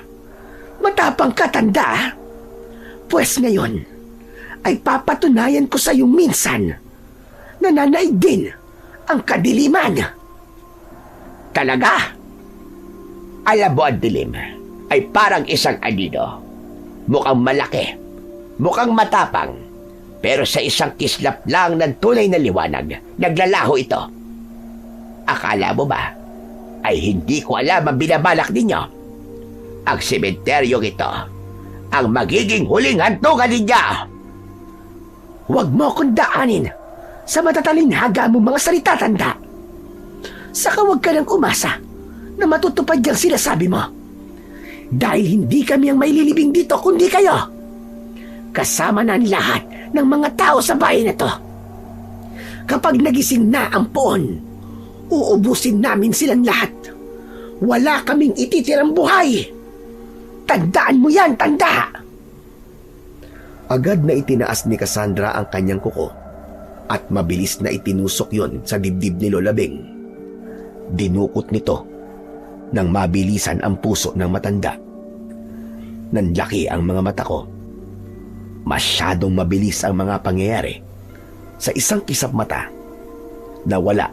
matapang katanda. Pwes ngayon ay papatunayan ko sa iyo minsan na nanaig din ang kadiliman. Talaga? Alam mo, ang dilim ay parang isang anino. Mukhang malaki, mukhang matapang, pero sa isang kislap lang ng tunay na liwanag, naglalaho ito. Akala mo ba ay hindi ko alam ang binabalak ninyo? Ang sementeryong ito ang magiging huling hantungan ninyo. Huwag mo akong daanin sa matatalinhaga mo mga salita, tanda. Saka huwag ka nang umasa na matutupad yung sinasabi mo. Dahil hindi kami ang maililibing dito kundi kayo. Kasama na ang lahat ng mga tao sa bahay na to. Kapag nagising na ang poon, uubusin namin silang lahat. Wala kaming ititirang buhay. Tandaan mo yan, tanda! Agad na itinaas ni Cassandra ang kanyang kuko at mabilis na itinusok yon sa dibdib ni Lola Beng. Dinukot nito nang mabilisan ang puso ng matanda. Nanlaki ang mga mata ko. Masyadong mabilis ang mga pangyayari. Sa isang kisap mata, nawala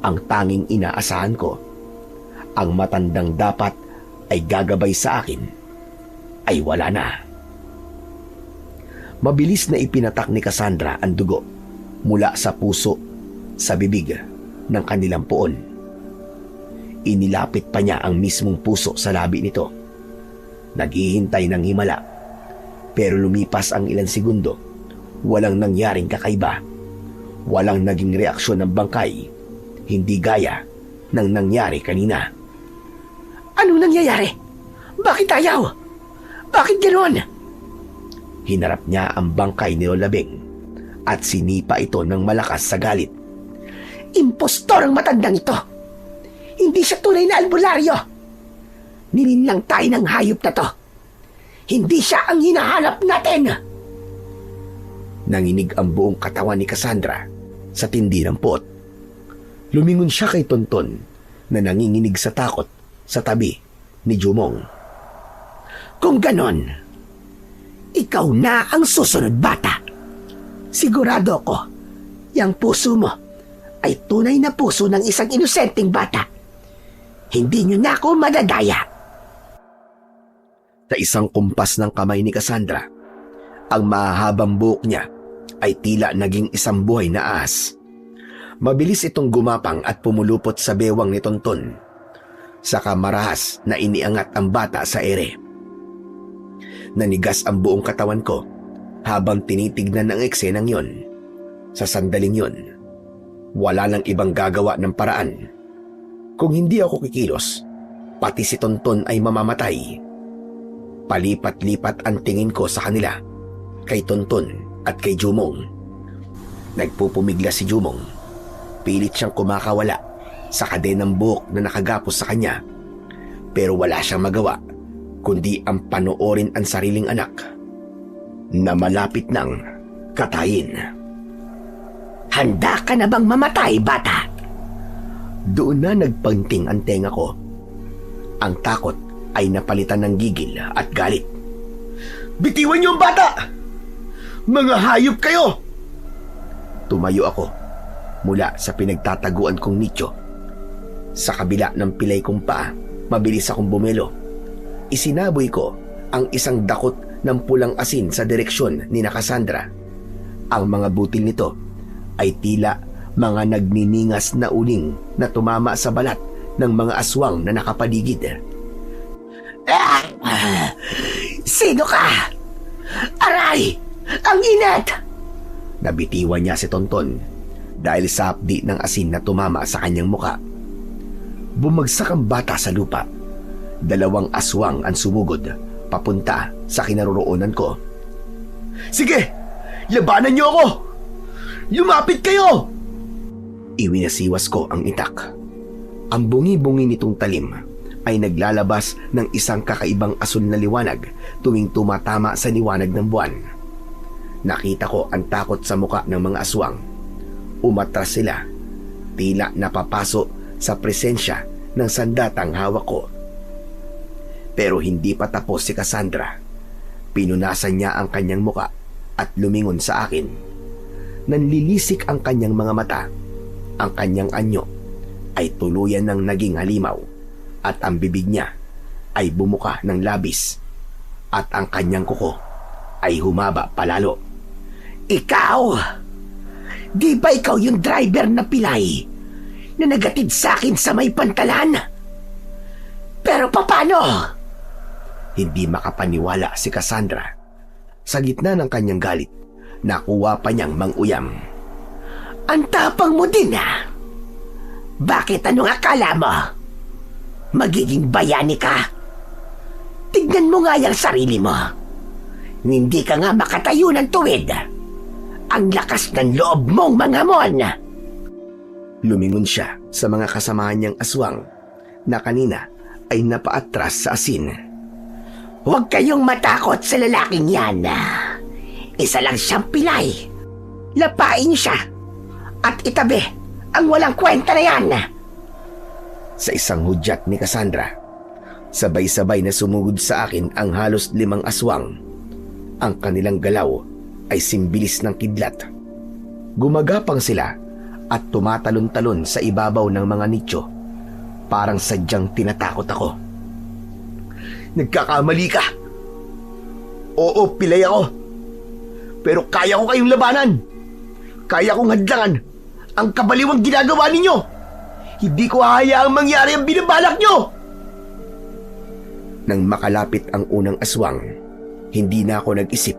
ang tanging inaasahan ko. Ang matandang dapat ay gagabay sa akin ay wala na. Mabilis na ipinatak ni Cassandra ang dugo mula sa puso sa bibig ng kanilang poon. Inilapit pa niya ang mismong puso sa labi nito. Naghihintay ng himala, pero lumipas ang ilang segundo. Walang nangyaring kakaiba. Walang naging reaksyon ng bangkay, hindi gaya ng nangyari kanina. Anong nangyayari? Bakit ayaw? Bakit ganoon? Hinarap niya ang bangkay ni Lola Beng at sinipa ito ng malakas sa galit. Impostor ang matandang ito. Hindi siya tunay na albularyo. Nilinlang tayo ng hayop na to. Hindi siya ang hinahanap natin. Nanginig ang buong katawan ni Cassandra sa tindi ng puot. Lumingon siya kay Tonton na nanginginig sa takot sa tabi ni Jumong. Kung ganon, ikaw na ang susunod, bata. Sigurado ako, yang puso mo ay tunay na puso ng isang inosenteng bata. Hindi niyo na ako madadaya. Sa isang kumpas ng kamay ni Cassandra, ang mahahabang buhok niya ay tila naging isang buhay na ahas. Mabilis itong gumapang at pumulupot sa bewang ni Tonton. Saka marahas na iniangat ang bata sa ere. Nanigas ang buong katawan ko habang tinitignan ang eksenang yon. Sa sandaling yon, wala nang ibang gagawa ng paraan. Kung hindi ako kikilos, pati si Tonton ay mamamatay. Palipat-lipat ang tingin ko sa kanila, kay Tonton at kay Jumong. Nagpupumigla si Jumong. Pilit siyang kumakawala sa kadenang buhok na nakagapos sa kanya. Pero wala siyang magawa kundi ang panoorin ang sariling anak na malapit nang katayin. Handa ka na bang mamatay, bata? Doon na nagpanting ang tenga ko. Ang takot ay napalitan ng gigil at galit. Bitiwan niyo ang bata! Mga hayop kayo! Tumayo ako mula sa pinagtataguan kong nicho. Sa kabila ng pilay kong paa, mabilis akong bumelo. Isinaboy ko ang isang dakot ng pulang asin sa direksyon ni Cassandra. Ang mga butil nito ay tila mga nagniningas na uling na tumama sa balat ng mga aswang na nakapaligid. Sino ka? Aray! Ang init! Nabitiwan niya si Tonton dahil sa hapdi ng asin na tumama sa kanyang muka. Bumagsak ang bata sa lupa. 2 aswang ang sumugod papunta sa kinaroroonan ko. Sige! Labanan niyo ako! Lumapit kayo! Iwinasiwas ko ang itak. Ang bungi-bungi nitong talim ay naglalabas ng isang kakaibang asul na liwanag tuwing tumatama sa liwanag ng buwan. Nakita ko ang takot sa muka ng mga aswang. Umatras sila, tila napapaso sa presensya ng sandatang hawak ko. Pero hindi pa tapos si Cassandra. Pinunasan niya ang kanyang muka at lumingon sa akin. Nanlilisik ang kanyang mga mata. Ang kanyang anyo ay tuluyan ng naging halimaw at ang bibig niya ay bumuka ng labis at ang kanyang kuko ay humaba palalo. Ikaw! Di ba ikaw yung driver na pilay na nagatid sa akin sa may pantalan? Pero paano? Hindi makapaniwala si Cassandra. Sa gitna ng kanyang galit, nakuha pa niyang manguyam. Ang tapang mo din Bakit anong akala mo? Magiging bayani ka? Tignan mo nga yung sarili mo. Hindi ka nga makatayo ng tuwid. Ang lakas ng loob mong mga mon. Lumingon siya sa mga kasamahan niyang aswang na kanina ay napaatras sa asin. Huwag kayong matakot sa lalaking yan. Isa lang siyang pilay. Lapain siya at itabi ang walang kwenta na yan. Sa isang hudyat ni Cassandra, sabay-sabay na sumugod sa akin ang halos 5 aswang. Ang kanilang galaw ay simbilis ng kidlat. Gumagapang sila at tumatalon-talon sa ibabaw ng mga nicho. Parang sadyang tinatakot ako. Nagkakamali ka! Oo, pilay ako. Pero kaya ko kayong labanan. Kaya kong hadlangan ang kabaliwang ginagawa ninyo. Hindi ko hahayaang mangyari ang binabalak nyo! Nang makalapit ang unang aswang, hindi na ako nag-isip.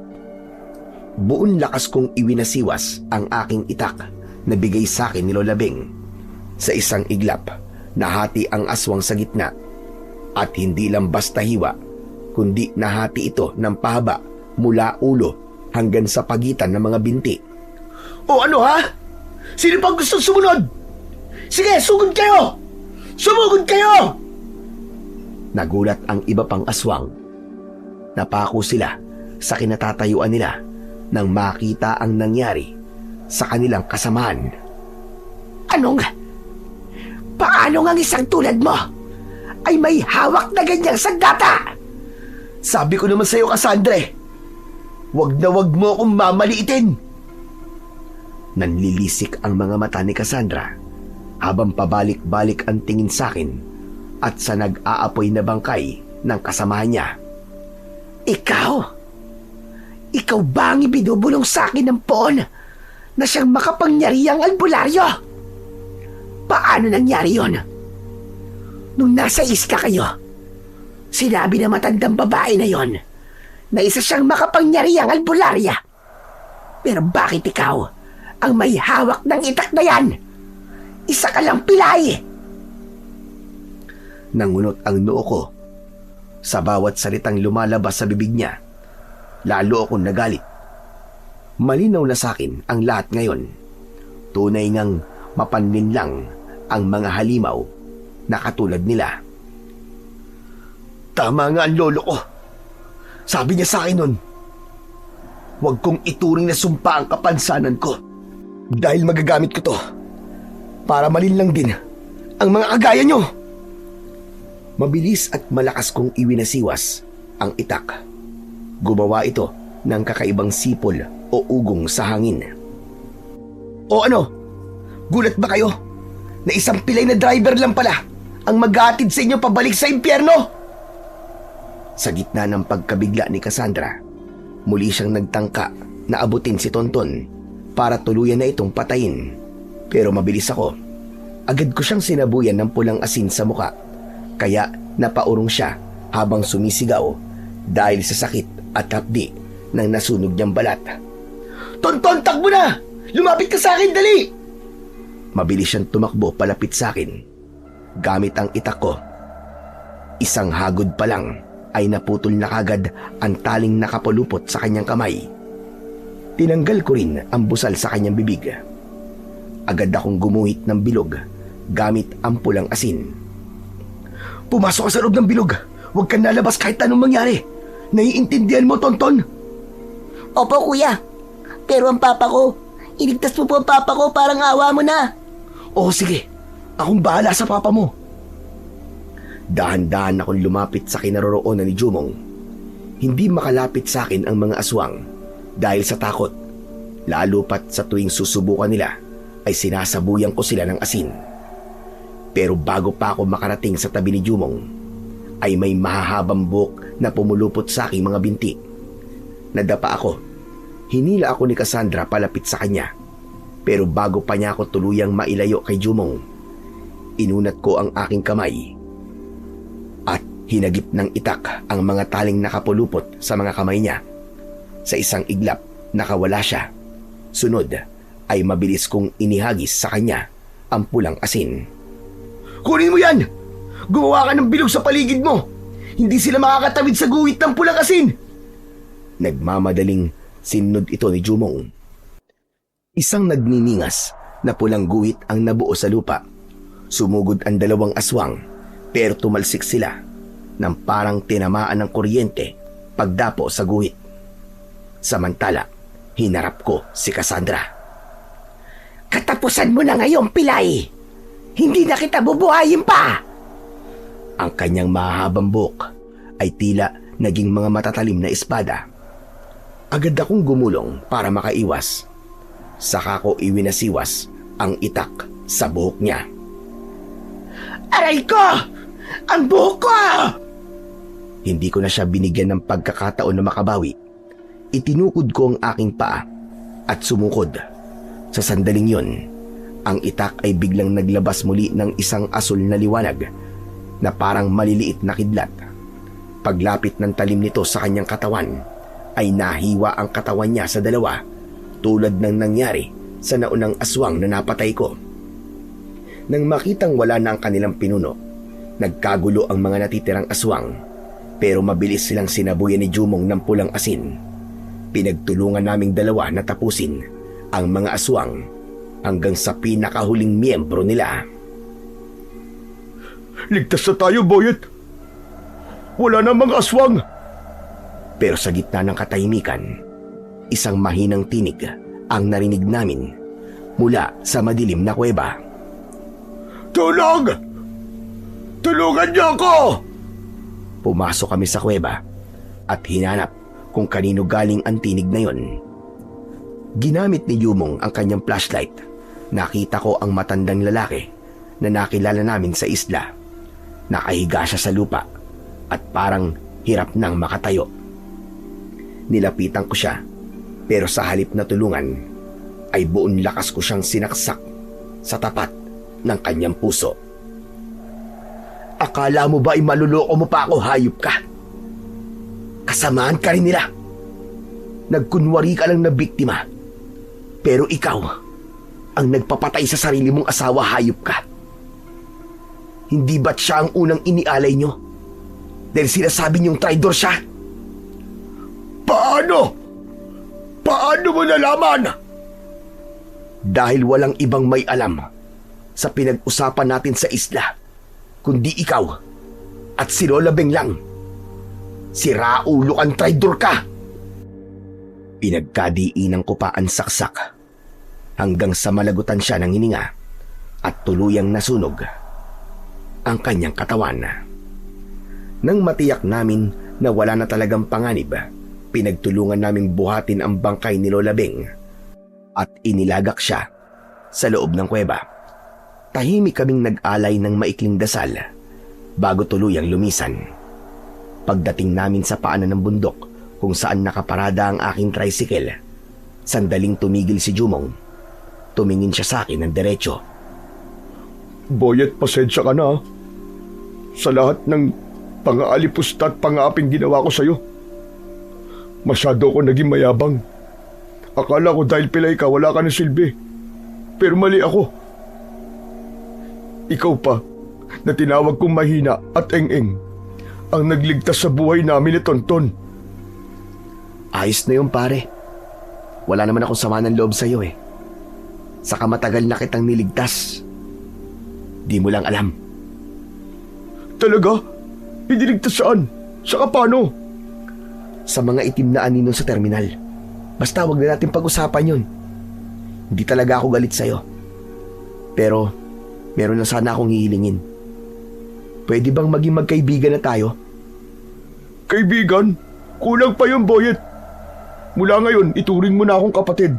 Buong lakas kong iwinasiwas ang aking itak na bigay sa akin ni Lola Beng. Sa isang iglap, nahati ang aswang sa gitna. At hindi lang basta hiwa, kundi nahati ito ng pahaba mula ulo hanggang sa pagitan ng mga binti. O ano ha? Sino pang gusto sumunod? Sige, sugod kayo! Sumugod kayo! Nagulat ang iba pang aswang. Napako sila sa kinatatayuan nila nang makita ang nangyari sa kanilang kasamahan. Paano nga isang tulad mo ay may hawak na ganyang sandata? Sabi ko naman sa'yo, Cassandra, wag na wag mo akong mamaliitin. Nanlilisik ang mga mata ni Cassandra habang pabalik-balik ang tingin sa akin at sa nag-aapoy na bangkay ng kasamahan niya. Ikaw? Ikaw ba ang ibinubulong sa akin ng poon na siyang makapangyarihang albularyo? Paano nangyari yon? Nung nasa isla kayo, sinabi na matandang babae na yon na isa siyang makapangyarihang albularya. Pero bakit ikaw ang may hawak ng itak na yan? Isa ka lang pilay. Nangunot ang noo ko. Sa bawat salitang lumalabas sa bibig niya, lalo akong nagalit. Malinaw na sa akin ang lahat ngayon. Tunay ngang mapanlinlang ang mga halimaw na katulad nila. Tama nga ang lolo ko. Sabi niya sa akin nun, huwag kong ituring na sumpa ang kapansanan ko. Dahil magagamit ko to para malinlang din ang mga kagaya nyo. Mabilis at malakas kong iwinasiwas ang itak. Gumawa ito ng kakaibang sipol o ugong sa hangin. O ano? Gulat ba kayo na isang pilay na driver lang pala ang maghahatid sa inyo pabalik sa impyerno? Sa gitna ng pagkabigla ni Cassandra, muli siyang nagtangka na abutin si Tonton para tuluyan na itong patayin. Pero mabilis ako. Agad ko siyang sinabuyan ng pulang asin sa muka, kaya napaurong siya habang sumisigaw dahil sa sakit at hapdi ng nasunog niyang balat. Tonton, takbo na! Lumapit ka sa akin, dali! Mabilis siyang tumakbo palapit sa akin. Gamit ang itak ko. Isang hagod pa lang ay naputol na kagad ang taling nakapulupot sa kanyang kamay. Tinanggal ko rin ang busal sa kanyang bibig. Agad akong gumuhit ng bilog gamit ang pulang asin. Pumasok ka sa loob ng bilog. Huwag kang lalabas kahit anong mangyari. Naiintindihan mo, Tonton? Opo, kuya. Pero ang papa ko, iligtas mo po ang papa ko, parang awa mo na. Oo, sige. Akong bahala sa papa mo. Dahan-dahan akong lumapit sa kinaroroonan ni Jumong. Hindi makalapit sa akin ang mga aswang dahil sa takot. Lalo pat sa tuwing susubukan nila ay sinasabuyan ko sila ng asin. Pero bago pa ako makarating sa tabi ni Jumong, ay may mahahabang buhok na pumulupot sa aking mga binti. Nadapa ako. Hinila ako ni Cassandra palapit sa kanya. Pero bago pa niya ako tuluyang mailayo kay Jumong, inunat ko ang aking kamay at hinagip ng itak ang mga taling nakapulupot sa mga kamay niya. Sa isang iglap, nakawala siya. Sunod ay mabilis kong inihagis sa kanya ang pulang asin. Kunin mo yan! Gumawa ka ng bilog sa paligid mo! Hindi sila makakatawid sa guhit ng pulang asin! Nagmamadaling sinunod ito ni Jumong. Isang nagniningas na pulang guhit ang nabuo sa lupa. Sumugod ang dalawang aswang pero tumalsik sila nang parang tinamaan ng kuryente pagdapo sa guhit. Samantala, hinarap ko si Cassandra. Katapusan mo na ngayon, pilay! Hindi na kita bubuhayin pa! Ang kanyang mahahabang buhok ay tila naging mga matatalim na espada. Agad akong gumulong para makaiwas. Saka ko iwinasiwas ang itak sa buhok niya. Aray ko! Ang buhok ko! Hindi ko na siya binigyan ng pagkakataon na makabawi. Itinukod ko ang aking paa at sumukod. Sa sandaling yon, ang itak ay biglang naglabas muli ng isang asul na liwanag na parang maliliit na kidlat. Paglapit ng talim nito sa kanyang katawan, ay nahiwa ang katawan niya sa dalawa tulad ng nangyari sa naunang aswang na napatay ko. Nang makitang wala na ang kanilang pinuno, nagkagulo ang mga natitirang aswang pero mabilis silang sinabuyan ni Jumong ng pulang asin. Pinagtulungan naming dalawa na tapusin ang mga aswang hanggang sa pinakahuling miyembro nila. Ligtas na tayo, Boyet! Wala na mga aswang! Pero sa gitna ng katahimikan, isang mahinang tinig ang narinig namin mula sa madilim na kuweba. Tulong! Tulungan niyo ako! Pumasok kami sa kuweba at hinanap kung kanino galing ang tinig na yon. Ginamit ni Jumong ang kanyang flashlight. Nakita ko ang matandang lalaki na nakilala namin sa isla. Nakahiga siya sa lupa at parang hirap nang makatayo. Nilapitan ko siya pero sa halip na tulungan ay buong lakas ko siyang sinaksak sa tapat ng kanyang puso. Akala mo ba ay maluloko mo pa ako, hayop ka? Kasamaan ka rin nila. Nagkunwari ka lang na biktima. Pero ikaw, ang nagpapatay sa sarili mong asawa, hayop ka. Hindi ba't siya ang unang inialay nyo? Dahil sinasabi niyong traidor siya? Paano? Paano mo nalaman? Dahil walang ibang may alam sa pinag-usapan natin sa isla, kundi ikaw at si Lola Beng lang. Si Raulo kang traidor ka! Pinagkadiinan ko pa ang saksak hanggang sa malagutan siya ng hininga at tuluyang nasunog ang kanyang katawan. Nang matiyak namin na wala na talagang panganib, pinagtulungan naming buhatin ang bangkay ni Lola Beng at inilagak siya sa loob ng kuweba. Tahimik kaming nag-alay ng maikling dasal bago tuluyang lumisan. Pagdating namin sa paanan ng bundok kung saan nakaparada ang aking tricycle, sandaling tumigil si Jumong. Tumingin siya sa akin ng diretso. Boyet, pasensya ka na. Sa lahat ng pang-aalipusta at pang-aaping ginawa ko sa'yo. Masyado ko naging mayabang. Akala ko dahil pilay ka, wala ka ng silbi. Pero mali ako. Ikaw pa, na tinawag kong mahina at eng-eng, ang nagligtas sa buhay namin ni Tonton. Ayos na yun, pare. Wala naman akong sama ng loob sa'yo eh. Saka matagal na kitang niligtas. Di mo lang alam. Talaga? Iniligtas saan? Saka paano? Sa mga itim na anino sa terminal. Basta wag na natin pag-usapan yun. Hindi talaga ako galit sa'yo. Pero meron na sana akong hihilingin. Pwede bang maging magkaibigan na tayo? Kaibigan? Kulang pa yun, Boyet. Mula ngayon, ituring mo na akong kapatid.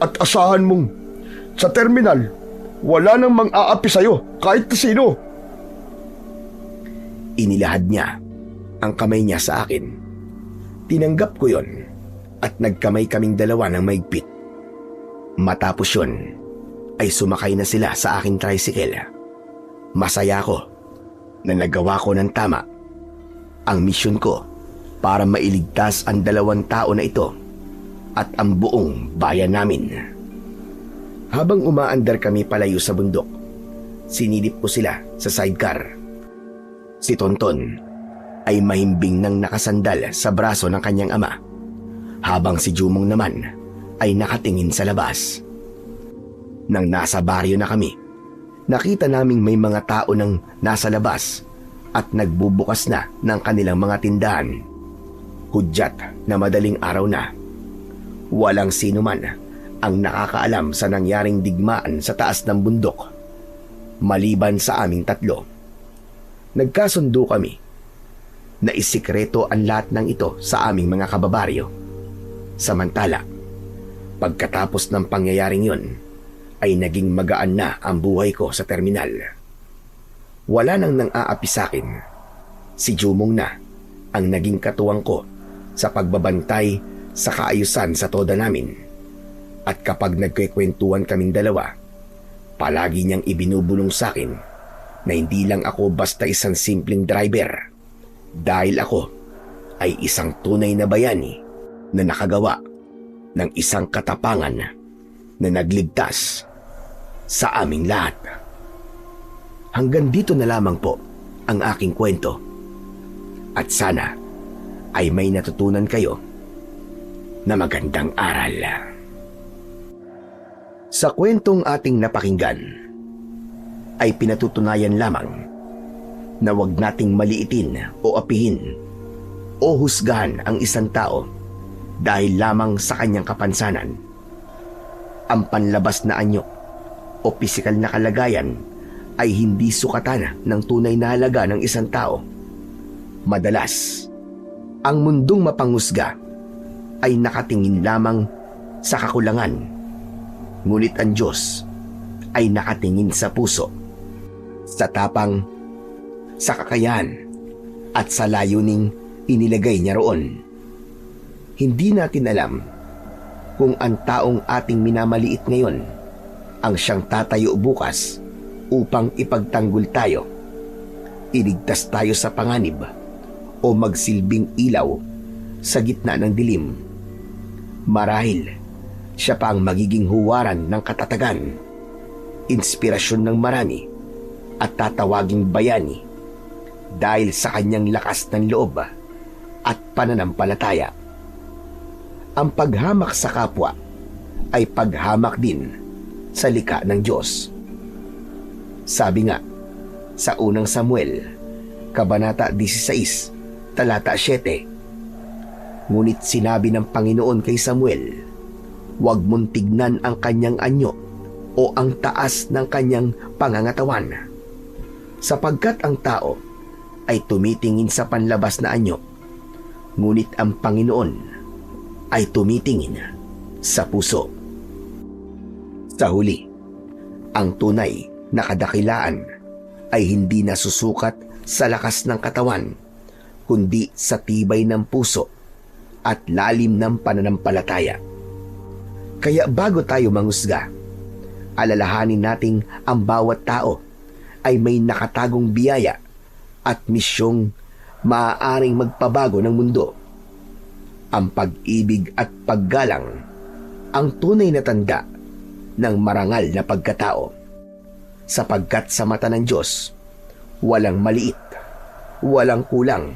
At asahan mong sa terminal, wala nang mang-aapi sa'yo kahit na sino. Inilahad niya ang kamay niya sa akin. Tinanggap ko yon at nagkamay kaming dalawa ng maigpit. Matapos yon ay sumakay na sila sa aking tricycle. Masaya ko na nagawa ko ng tama ang misyon ko para mailigtas ang 2 tao na ito at ang buong bayan namin. Habang umaandar kami palayo sa bundok, sinilip ko sila sa sidecar. Si Tonton ay mahimbing nang nakasandal sa braso ng kanyang ama, habang si Jumong naman ay nakatingin sa labas. Nang nasa baryo na kami, nakita naming may mga tao nang nasa labas at nagbubukas na ng kanilang mga tindahan. Hudyat na madaling araw na. Walang sino man ang nakakaalam sa nangyaring digmaan sa taas ng bundok, maliban sa aming 3. Nagkasundo kami na isikreto ang lahat ng ito sa aming mga kababaryo. Samantala, pagkatapos ng pangyayaring yun, ay naging magaan na ang buhay ko sa terminal. Wala nang nang-aapi sa akin. Si Jumong na ang naging katuwang ko sa pagbabantay sa kaayusan sa toda namin. At kapag nagkikwentuhan kaming dalawa, palagi niyang ibinubulong sa akin na hindi lang ako basta isang simpleng driver, dahil ako ay isang tunay na bayani na nakagawa ng isang katapangan na nagligtas sa aming lahat. Hanggang dito na lamang po ang aking kwento. At sana ay may natutunan kayo na magandang aral. Sa kwentong ating napakinggan, ay pinatutunayan lamang na huwag nating maliitin o apihin o husgahan ang isang tao dahil lamang sa kanyang kapansanan. Ang panlabas na anyo o pisikal na kalagayan ay hindi sukatan ng tunay na halaga ng isang tao. Madalas, ang mundong mapanghusga ay nakatingin lamang sa kakulangan, ngunit ang Diyos ay nakatingin sa puso, sa tapang, sa kakayahan, at sa layuning inilagay niya roon. Hindi natin alam kung ang taong ating minamaliit ngayon ang siyang tatayo bukas upang ipagtanggol tayo, iligtas tayo sa panganib, o magsilbing ilaw sa gitna ng dilim. Marahil, siya pa ang magiging huwaran ng katatagan, inspirasyon ng marami at tatawaging bayani dahil sa kanyang lakas ng loob at pananampalataya. Ang paghamak sa kapwa ay paghamak din sa likha ng Diyos. Sabi nga sa unang Samuel, Kabanata 16, talata 7, ngunit sinabi ng Panginoon kay Samuel, huwag mong tignan ang kanyang anyo o ang taas ng kanyang pangangatawan, sapagkat ang tao ay tumitingin sa panlabas na anyo, ngunit ang Panginoon ay tumitingin sa puso. Sa huli, ang tunay na kadakilaan ay hindi nasusukat sa lakas ng katawan, kundi sa tibay ng puso at lalim ng pananampalataya. Kaya bago tayo manghusga, alalahanin nating ang bawat tao ay may nakatagong biyaya at misyong maaaring magpabago ng mundo. Ang pag-ibig at paggalang ang tunay na tanda ng marangal na pagkatao, sapagkat sa mata ng Diyos, walang maliit, walang kulang.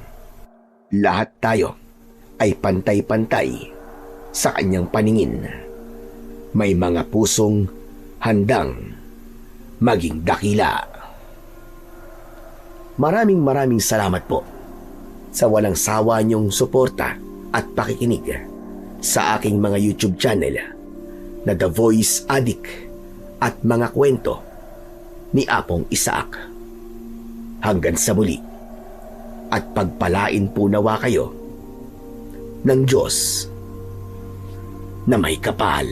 Lahat tayo ay pantay-pantay sa kanyang paningin. May mga pusong handang maging dakila. Maraming salamat po sa walang sawa niyong suporta at pakikinig sa aking mga YouTube channel na The Voice Addict at mga kwento ni Apong Isaac. Hanggang sa muli, at pagpalain po nawa kayo ng Diyos na may kapal.